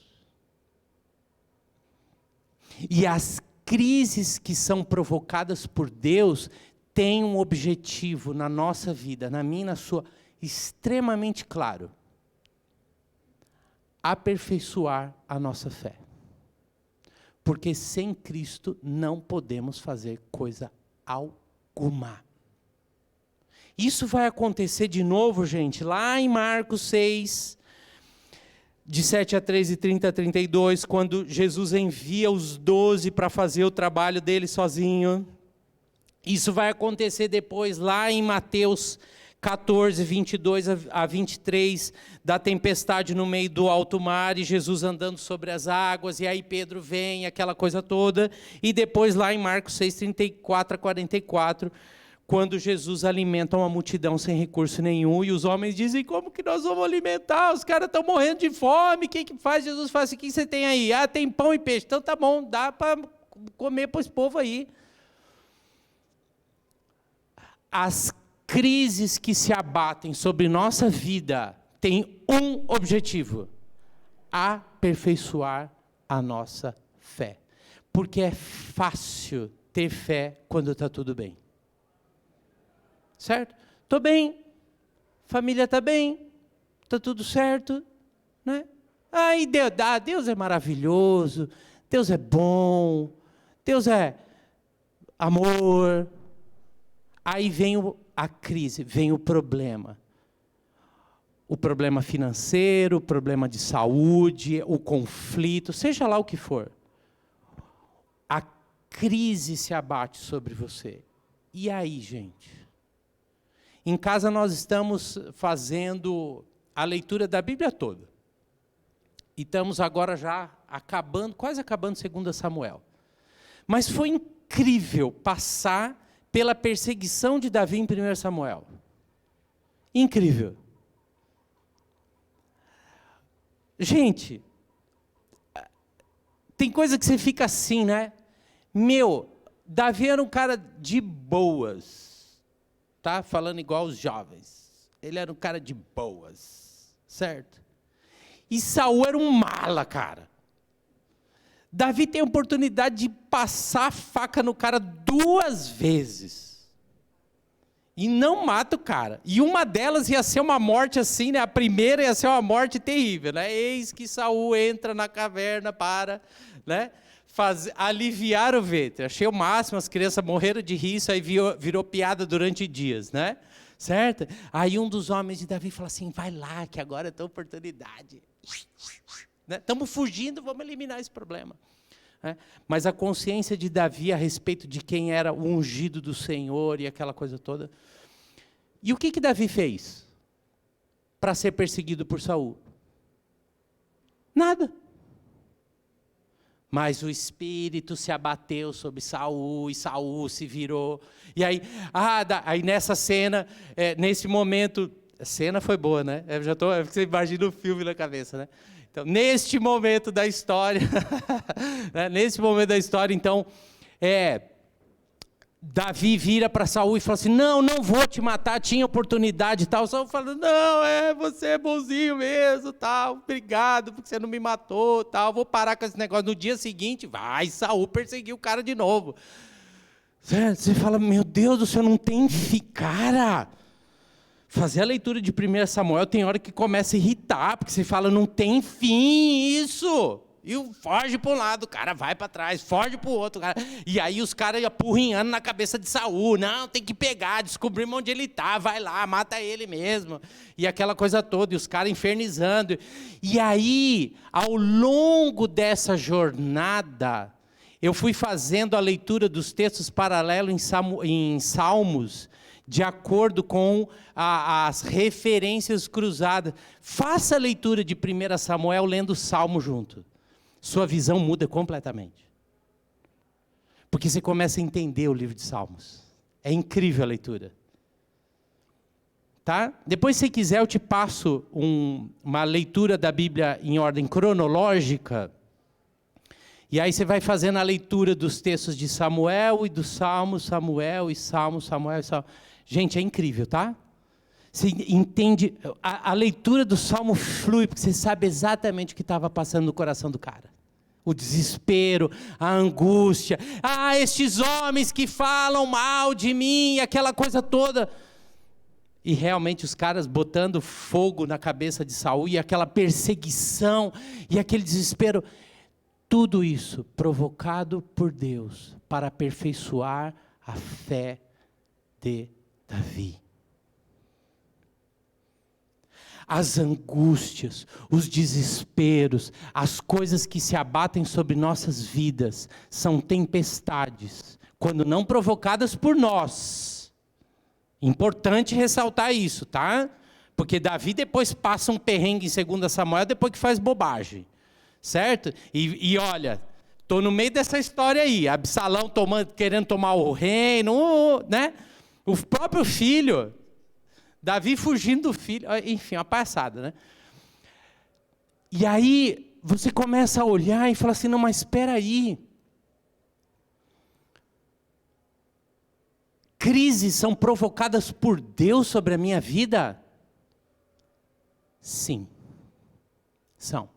E as crises que são provocadas por Deus têm um objetivo na nossa vida, na minha e na sua, extremamente claro: aperfeiçoar a nossa fé. Porque sem Cristo não podemos fazer coisa alguma. Isso vai acontecer de novo, gente, lá em Marcos 6, de 7-13 e 30-32, quando Jesus envia os 12 para fazer o trabalho dele sozinho. Isso vai acontecer depois lá em Mateus 14, 22-23, da tempestade no meio do alto mar, e Jesus andando sobre as águas, e aí Pedro vem, aquela coisa toda. E depois lá em Marcos 6, 34-44, quando Jesus alimenta uma multidão sem recurso nenhum, e os homens dizem: como que nós vamos alimentar? Os caras estão morrendo de fome, o que faz? Jesus fala assim: o que você tem aí? Tem pão e peixe. Então tá bom, dá para comer para esse povo aí. As crises que se abatem sobre nossa vida têm um objetivo: aperfeiçoar a nossa fé. Porque é fácil ter fé quando está tudo bem. Certo? Estou bem, família está bem, está tudo certo, né? Aí Deus é maravilhoso, Deus é bom, Deus é amor. Aí vem a crise, vem o problema financeiro, o problema de saúde, o conflito, seja lá o que for. A crise se abate sobre você. E aí, gente? Em casa nós estamos fazendo a leitura da Bíblia toda. E estamos agora já quase acabando 2 Samuel. Mas foi incrível passar pela perseguição de Davi em 1 Samuel. Incrível. Gente, tem coisa que você fica assim, né? Davi era um cara de boas. Tá? Falando igual os jovens. Ele era um cara de boas. Certo? E Saul era um mala, cara. Davi tem a oportunidade de passar a faca no cara 2 vezes. E não mata o cara. E uma delas ia ser uma morte assim, né? A primeira ia ser uma morte terrível, né? Eis que Saul entra na caverna para, né, aliviar o ventre. Achei o máximo, as crianças morreram de rir, isso aí virou piada durante dias, né? Certo? Aí um dos homens de Davi fala assim: vai lá, que agora é a tua oportunidade. Estamos fugindo, vamos eliminar esse problema. Mas a consciência de Davi a respeito de quem era o ungido do Senhor e aquela coisa toda. E o que Davi fez para ser perseguido por Saul? Nada. Mas o espírito se abateu sobre Saul, e Saul se virou. E aí, aí nessa cena, nesse momento, a cena foi boa, né? Você imagina o filme na cabeça, né? Então, neste momento da história, então, Davi vira para Saul e fala assim: não vou te matar, tinha oportunidade e tal. Saul fala: não, você é bonzinho mesmo, tal, obrigado porque você não me matou, tal, vou parar com esse negócio. No dia seguinte, Saul perseguiu o cara de novo. Você fala: meu Deus do céu, não tem fim, cara. Fazer a leitura de 1 Samuel tem hora que começa a irritar, porque você fala: não tem fim isso. E foge para um lado, o cara vai para trás, foge para o outro. Cara. E aí os caras apurrinhando na cabeça de Saul. Não, tem que pegar, descobrir onde ele está, vai lá, mata ele mesmo. E aquela coisa toda, e os caras infernizando. E aí, ao longo dessa jornada, eu fui fazendo a leitura dos textos paralelos em Salmos, de acordo com as referências cruzadas. Faça a leitura de 1 Samuel lendo o Salmo junto. Sua visão muda completamente. Porque você começa a entender o livro de Salmos. É incrível a leitura. Tá? Depois, se quiser, eu te passo uma leitura da Bíblia em ordem cronológica. E aí você vai fazendo a leitura dos textos de Samuel e dos Salmos, Samuel e Salmo, Samuel e Salmo. Gente, é incrível, tá? Você entende, a leitura do Salmo flui, porque você sabe exatamente o que estava passando no coração do cara. O desespero, a angústia. Ah, estes homens que falam mal de mim, aquela coisa toda. E realmente os caras botando fogo na cabeça de Saul, e aquela perseguição, e aquele desespero. Tudo isso provocado por Deus, para aperfeiçoar a fé de Davi. As angústias, os desesperos, as coisas que se abatem sobre nossas vidas, são tempestades, quando não provocadas por nós. Importante ressaltar isso, tá? Porque Davi depois passa um perrengue em 2 Samuel, depois que faz bobagem, certo? E olha, estou no meio dessa história aí, Absalão querendo tomar o reino, né? O próprio filho, Davi fugindo do filho, enfim, uma palhaçada, né? E aí, você começa a olhar e fala assim, não, mas espera aí. Crises são provocadas por Deus sobre a minha vida? Sim, são.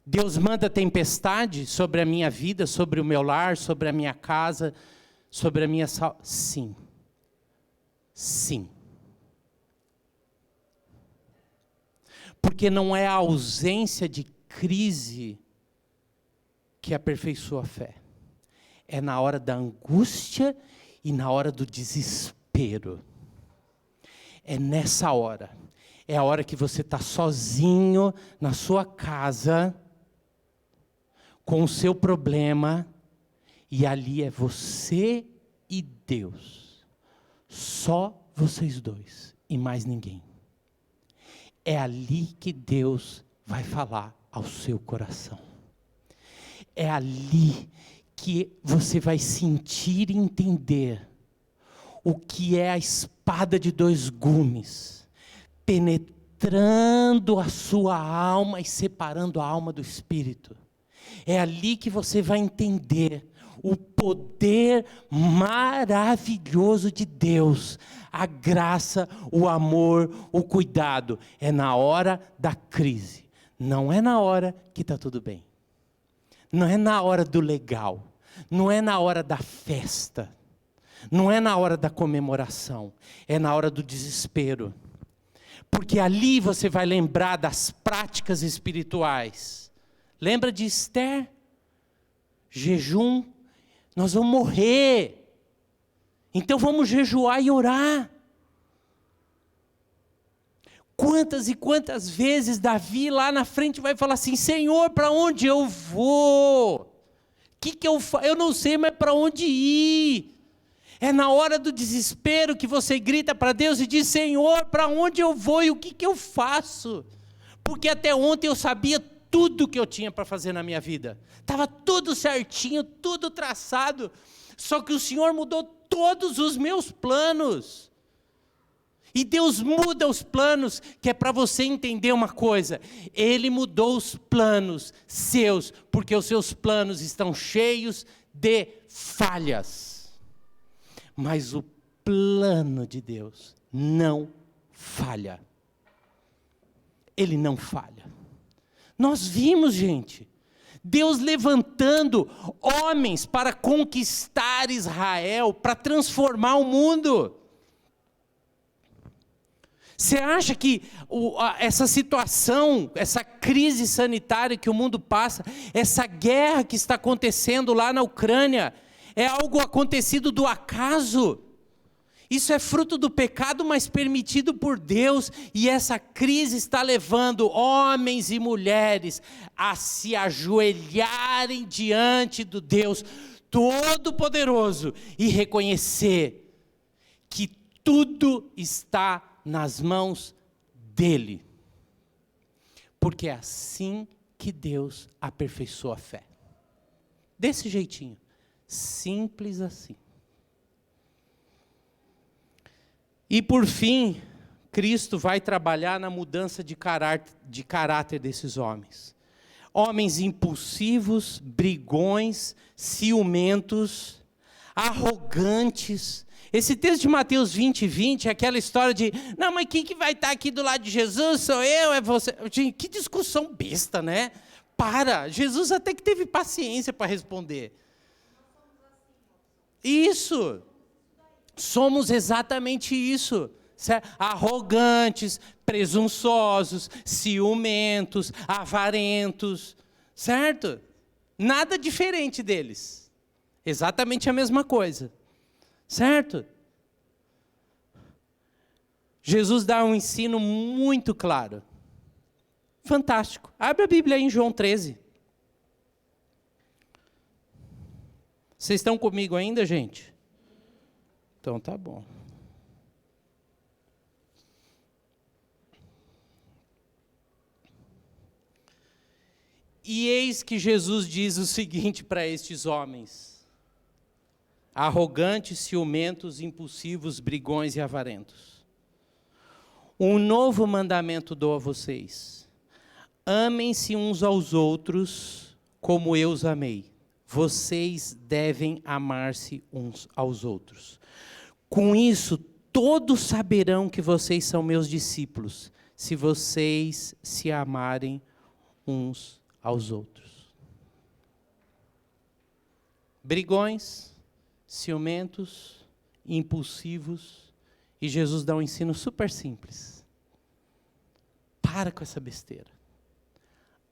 Deus manda tempestade sobre a minha vida, sobre o meu lar, sobre a minha casa, sobre a minha saúde? Sim. Sim. Porque não é a ausência de crise que aperfeiçoa a fé. É na hora da angústia e na hora do desespero. É nessa hora. É a hora que você está sozinho na sua casa, com o seu problema, e ali é você e Deus. Só vocês dois e mais ninguém. É ali que Deus vai falar ao seu coração. É ali que você vai sentir e entender o que é a espada de dois gumes, penetrando a sua alma e separando a alma do espírito. É ali que você vai entender o poder maravilhoso de Deus, a graça, o amor, o cuidado. É na hora da crise, não é na hora que está tudo bem. Não é na hora do legal, não é na hora da festa, não é na hora da comemoração, é na hora do desespero. Porque ali você vai lembrar das práticas espirituais. Lembra de Esther? Jejum. Nós vamos morrer, então vamos jejuar e orar. Quantas e quantas vezes Davi lá na frente vai falar assim, Senhor, para onde eu vou? Que eu faço? Eu não sei mais para onde ir. É na hora do desespero que você grita para Deus e diz, Senhor, para onde eu vou e o que eu faço? Porque até ontem eu sabia tudo que eu tinha para fazer na minha vida. Estava tudo certinho, tudo traçado. Só que o Senhor mudou todos os meus planos. E Deus muda os planos, que é para você entender uma coisa. Ele mudou os planos seus, porque os seus planos estão cheios de falhas. Mas o plano de Deus não falha. Ele não falha. Nós vimos, gente, Deus levantando homens para conquistar Israel, para transformar o mundo. Você acha que essa situação, essa crise sanitária que o mundo passa, essa guerra que está acontecendo lá na Ucrânia, é algo acontecido do acaso? Isso é fruto do pecado, mas permitido por Deus, e essa crise está levando homens e mulheres a se ajoelharem diante do Deus Todo-Poderoso e reconhecer que tudo está nas mãos dele. Porque é assim que Deus aperfeiçoa a fé. Desse jeitinho, simples assim. E por fim, Cristo vai trabalhar na mudança de caráter desses homens. Homens impulsivos, brigões, ciumentos, arrogantes. Esse texto de Mateus 20 é aquela história de, não, mas quem que vai estar aqui do lado de Jesus? Sou eu, é você? Gente, que discussão besta, né? Para, Jesus até que teve paciência para responder. Isso, somos exatamente isso. Certo? Arrogantes, presunçosos, ciumentos, avarentos, certo? Nada diferente deles. Exatamente a mesma coisa. Certo? Jesus dá um ensino muito claro. Fantástico. Abre a Bíblia aí em João 13. Vocês estão comigo ainda, gente? Então tá bom. E eis que Jesus diz o seguinte para estes homens: arrogantes, ciumentos, impulsivos, brigões e avarentos. Um novo mandamento dou a vocês: amem-se uns aos outros como eu os amei. Vocês devem amar-se uns aos outros. Com isso, todos saberão que vocês são meus discípulos, se vocês se amarem uns aos outros. Brigões, ciumentos, impulsivos, e Jesus dá um ensino super simples. Para com essa besteira.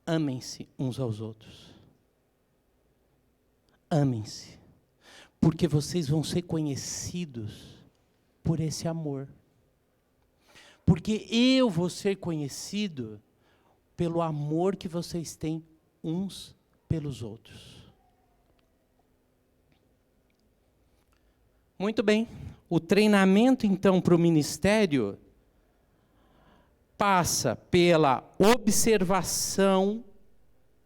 Amem-se uns aos outros. Amem-se, porque vocês vão ser conhecidos por esse amor. Porque eu vou ser conhecido pelo amor que vocês têm uns pelos outros. Muito bem. O treinamento, então, para o ministério passa pela observação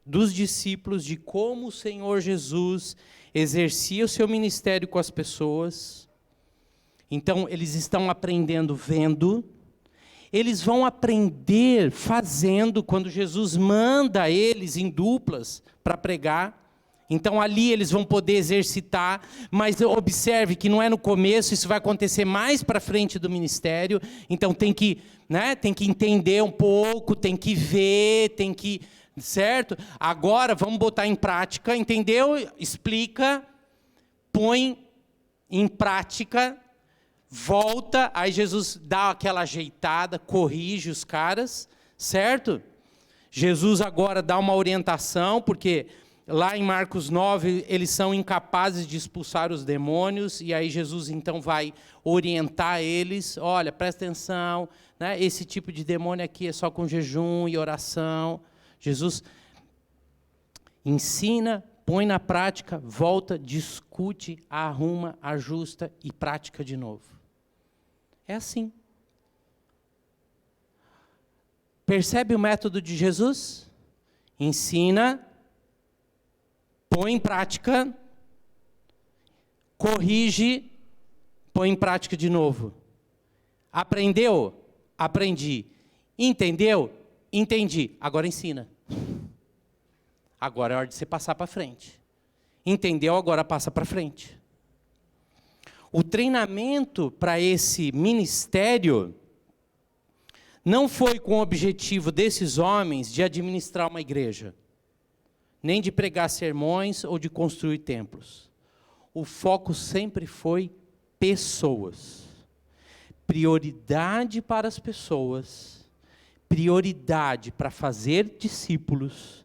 dos discípulos de como o Senhor Jesus exercia o seu ministério com as pessoas. Então, eles estão aprendendo vendo. Eles vão aprender fazendo, quando Jesus manda eles em duplas para pregar. Então ali eles vão poder exercitar, mas observe que não é no começo, isso vai acontecer mais para frente do ministério. Então tem que entender um pouco, tem que ver, tem que, certo? Agora vamos botar em prática, entendeu? Explica, põe em prática, volta, aí Jesus dá aquela ajeitada, corrige os caras, certo? Jesus agora dá uma orientação, porque lá em Marcos 9, eles são incapazes de expulsar os demônios, e aí Jesus então vai orientar eles: olha, presta atenção, né? Esse tipo de demônio aqui é só com jejum e oração. Jesus ensina, põe na prática, volta, discute, arruma, ajusta e pratica de novo. É assim. Percebe o método de Jesus? Ensina, põe em prática, corrige, põe em prática de novo. Aprendeu? Aprendi. Entendeu? Entendi. Agora ensina. Agora é hora de você passar para frente. Entendeu? Agora passa para frente. O treinamento para esse ministério não foi com o objetivo desses homens de administrar uma igreja, nem de pregar sermões ou de construir templos. O foco sempre foi pessoas. prioridade para as pessoas, prioridade para fazer discípulos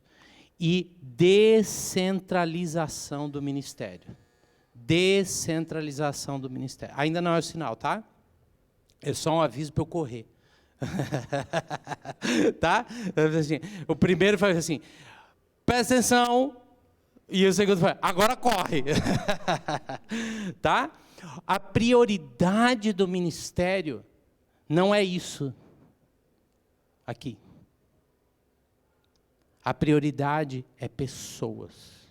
e descentralização do ministério. Descentralização do ministério. Ainda não é o sinal, tá? É só um aviso para eu correr. Tá? Assim, o primeiro faz assim, presta atenção, e o segundo faz, agora corre. Tá? A prioridade do ministério não é isso aqui. A prioridade é pessoas.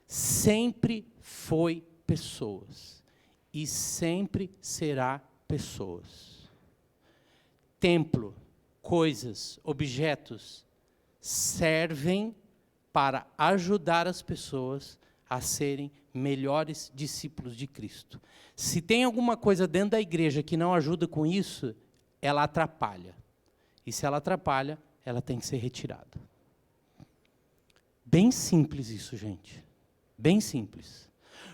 Sempre foi pessoas e sempre será pessoas. Templo, coisas, objetos servem para ajudar as pessoas a serem melhores discípulos de Cristo. Se tem alguma coisa dentro da igreja que não ajuda com isso, ela atrapalha. E se ela atrapalha, ela tem que ser retirada. Bem simples isso, gente. Bem simples.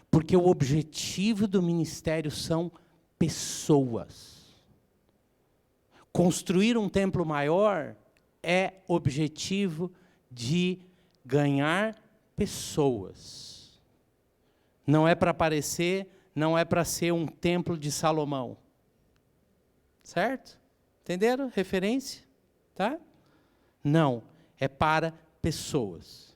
Porque o objetivo do ministério são pessoas. Construir um templo maior é objetivo de ganhar pessoas. Não é para aparecer, não é para ser um templo de Salomão. Certo? Entenderam? Referência? Tá? Não, é para pessoas.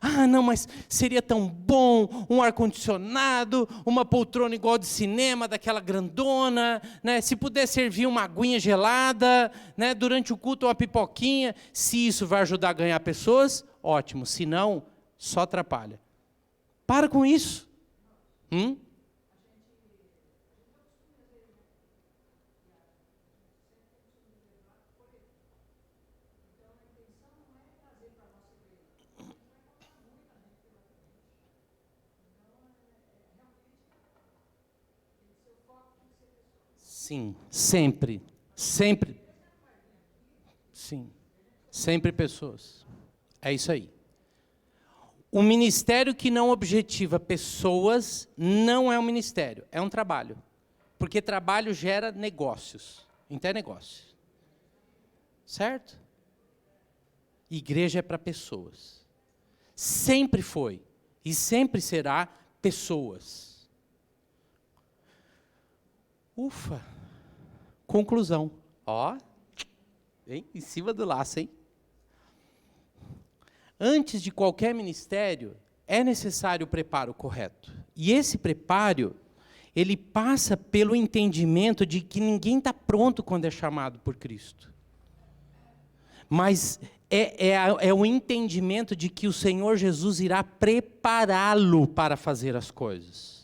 Ah, não, mas seria tão bom um ar-condicionado, uma poltrona igual de cinema, daquela grandona, né? Se puder servir uma aguinha gelada, né? Durante o culto uma pipoquinha, se isso vai ajudar a ganhar pessoas, ótimo, se não, só atrapalha. Para com isso. Sim, sempre, sempre. Sim, sempre pessoas. É isso aí. O ministério que não objetiva pessoas não é um ministério, é um trabalho. Porque trabalho gera negócios, internegócios. Certo? Igreja é para pessoas. Sempre foi e sempre será pessoas. Ufa! Conclusão. Ó, hein? Em cima do laço, hein? Antes de qualquer ministério, é necessário o preparo correto. E esse preparo, ele passa pelo entendimento de que ninguém está pronto quando é chamado por Cristo. Mas é o entendimento de que o Senhor Jesus irá prepará-lo para fazer as coisas.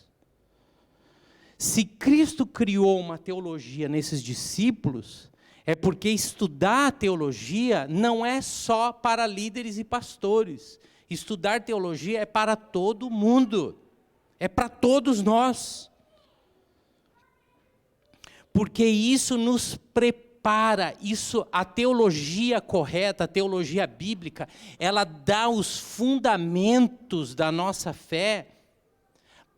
Se Cristo criou uma teologia nesses discípulos, é porque estudar a teologia não é só para líderes e pastores. Estudar teologia é para todo mundo. É para todos nós. Porque isso nos prepara, a teologia correta, a teologia bíblica, ela dá os fundamentos da nossa fé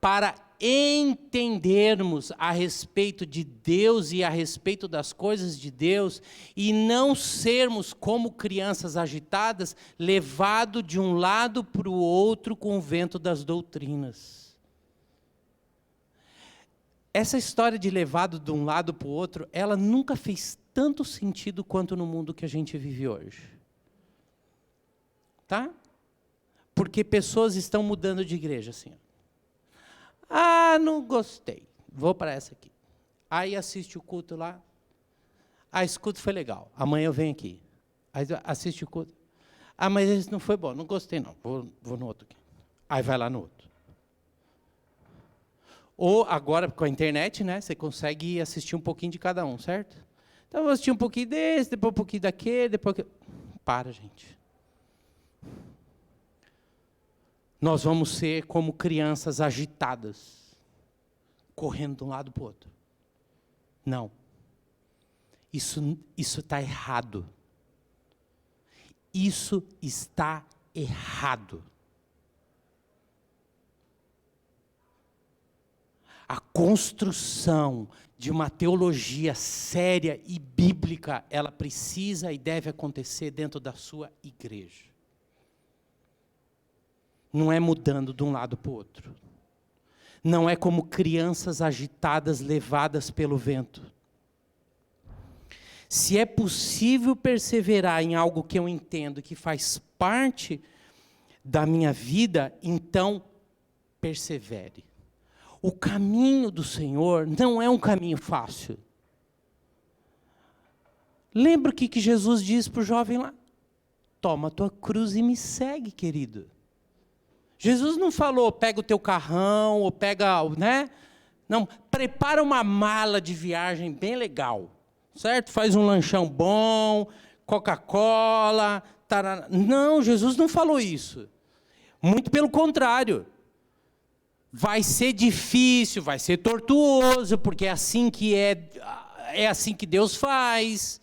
para entendermos a respeito de Deus e a respeito das coisas de Deus e não sermos como crianças agitadas, levados de um lado para o outro com o vento das doutrinas. Essa história de levado de um lado para o outro, ela nunca fez tanto sentido quanto no mundo que a gente vive hoje. Tá? Porque pessoas estão mudando de igreja assim. Ah, não gostei. Vou para essa aqui. Aí assiste o culto lá. Ah, esse culto foi legal. Amanhã eu venho aqui. Aí assiste o culto. Ah, mas esse não foi bom. Não gostei, não. Vou no outro aqui. Aí vai lá no outro. Ou agora, com a internet, né, você consegue assistir um pouquinho de cada um, certo? Então, eu vou assistir um pouquinho desse, depois um pouquinho daquele, depois... Para, gente. Nós vamos ser como crianças agitadas, correndo de um lado para o outro. Não. Isso está errado. Isso está errado. A construção de uma teologia séria e bíblica, ela precisa e deve acontecer dentro da sua igreja. Não é mudando de um lado para o outro. Não é como crianças agitadas, levadas pelo vento. Se é possível perseverar em algo que eu entendo que faz parte da minha vida, então persevere. O caminho do Senhor não é um caminho fácil. Lembra o que Jesus diz para o jovem lá? Toma a tua cruz e me segue, querido. Jesus não falou, pega o teu carrão, ou pega, né? Não, prepara uma mala de viagem bem legal. Certo? Faz um lanchão bom, Coca-Cola, tarana. Não, Jesus não falou isso. Muito pelo contrário. Vai ser difícil, vai ser tortuoso, porque é assim que Deus faz.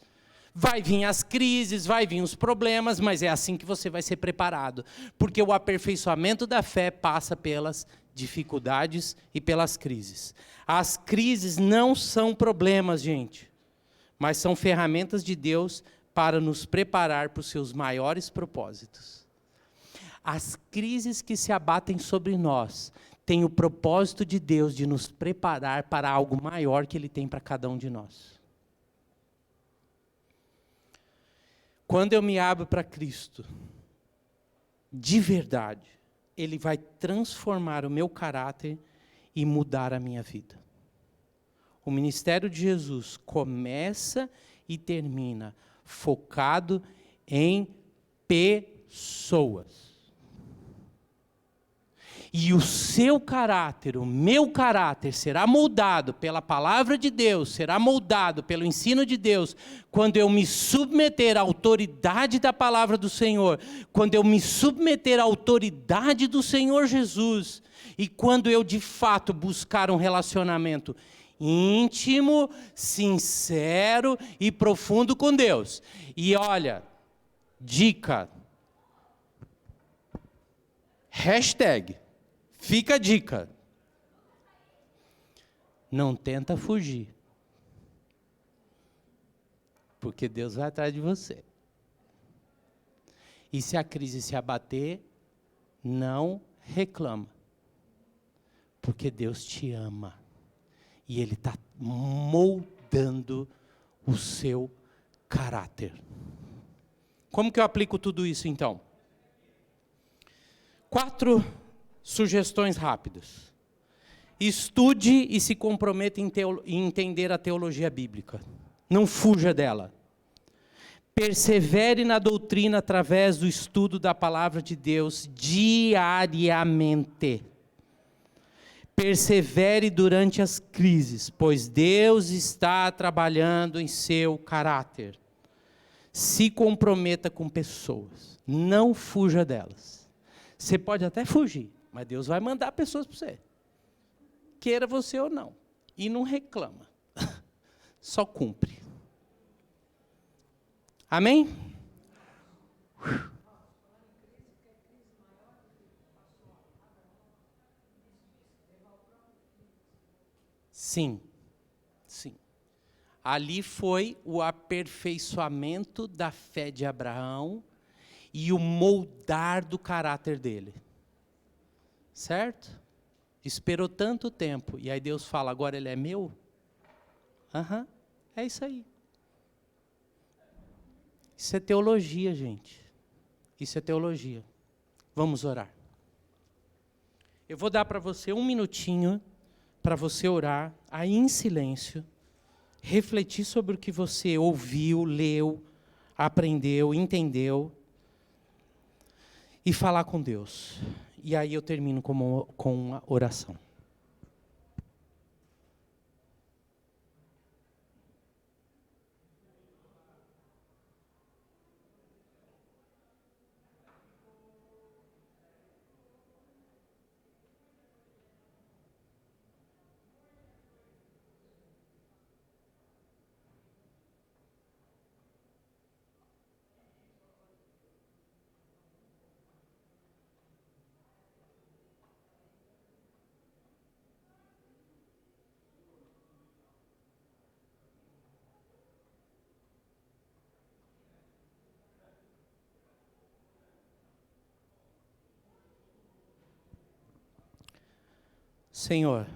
Vai vir as crises, vai vir os problemas, mas é assim que você vai ser preparado. Porque o aperfeiçoamento da fé passa pelas dificuldades e pelas crises. As crises não são problemas, gente. Mas são ferramentas de Deus para nos preparar para os seus maiores propósitos. As crises que se abatem sobre nós têm o propósito de Deus de nos preparar para algo maior que Ele tem para cada um de nós. Quando eu me abro para Cristo, de verdade, Ele vai transformar o meu caráter e mudar a minha vida. O ministério de Jesus começa e termina focado em pessoas. E o seu caráter, o meu caráter, será moldado pela palavra de Deus, será moldado pelo ensino de Deus, quando eu me submeter à autoridade da palavra do Senhor, quando eu me submeter à autoridade do Senhor Jesus, e quando eu de fato buscar um relacionamento íntimo, sincero e profundo com Deus. E olha, dica, hashtag, fica a dica, não tenta fugir, porque Deus vai atrás de você. E se a crise se abater, não reclama, porque Deus te ama. E Ele está moldando o seu caráter. Como que eu aplico tudo isso, então? 4 sugestões rápidas. Estude e se comprometa em entender a teologia bíblica. Não fuja dela. Persevere na doutrina através do estudo da palavra de Deus diariamente. Persevere durante as crises, pois Deus está trabalhando em seu caráter. Se comprometa com pessoas, não fuja delas. Você pode até fugir, mas Deus vai mandar pessoas para você. Queira você ou não. E não reclama, só cumpre. Amém? Sim, sim. Ali foi o aperfeiçoamento da fé de Abraão e o moldar do caráter dele. Certo? Esperou tanto tempo, e aí Deus fala, agora ele é meu? É isso aí. Isso é teologia, gente. Isso é teologia. Vamos orar. Eu vou dar para você 1 minutinho, para você orar, aí em silêncio, refletir sobre o que você ouviu, leu, aprendeu, entendeu, e falar com Deus. E aí eu termino com uma oração. Senhor,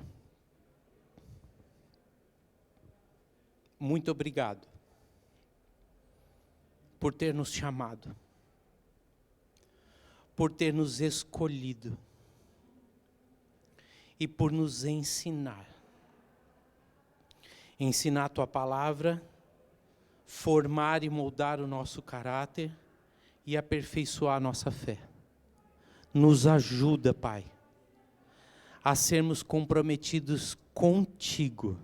muito obrigado por ter nos chamado, por ter nos escolhido e por nos ensinar. Ensinar a Tua palavra, formar e moldar o nosso caráter e aperfeiçoar a nossa fé. Nos ajuda, Pai, a sermos comprometidos contigo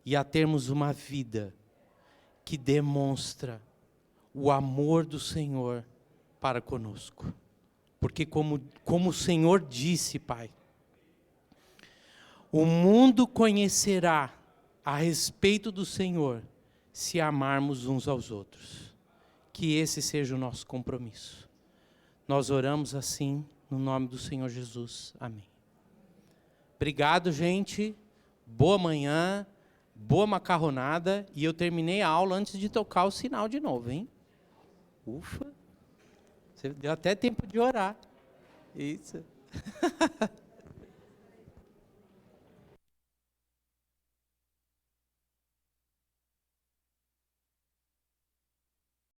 e a termos uma vida que demonstra o amor do Senhor para conosco. Porque como o Senhor disse, Pai, o mundo conhecerá a respeito do Senhor se amarmos uns aos outros. Que esse seja o nosso compromisso. Nós oramos assim no nome do Senhor Jesus. Amém. Obrigado, gente. Boa manhã, boa macarronada. E eu terminei a aula antes de tocar o sinal de novo, hein? Ufa. Você deu até tempo de orar. Isso.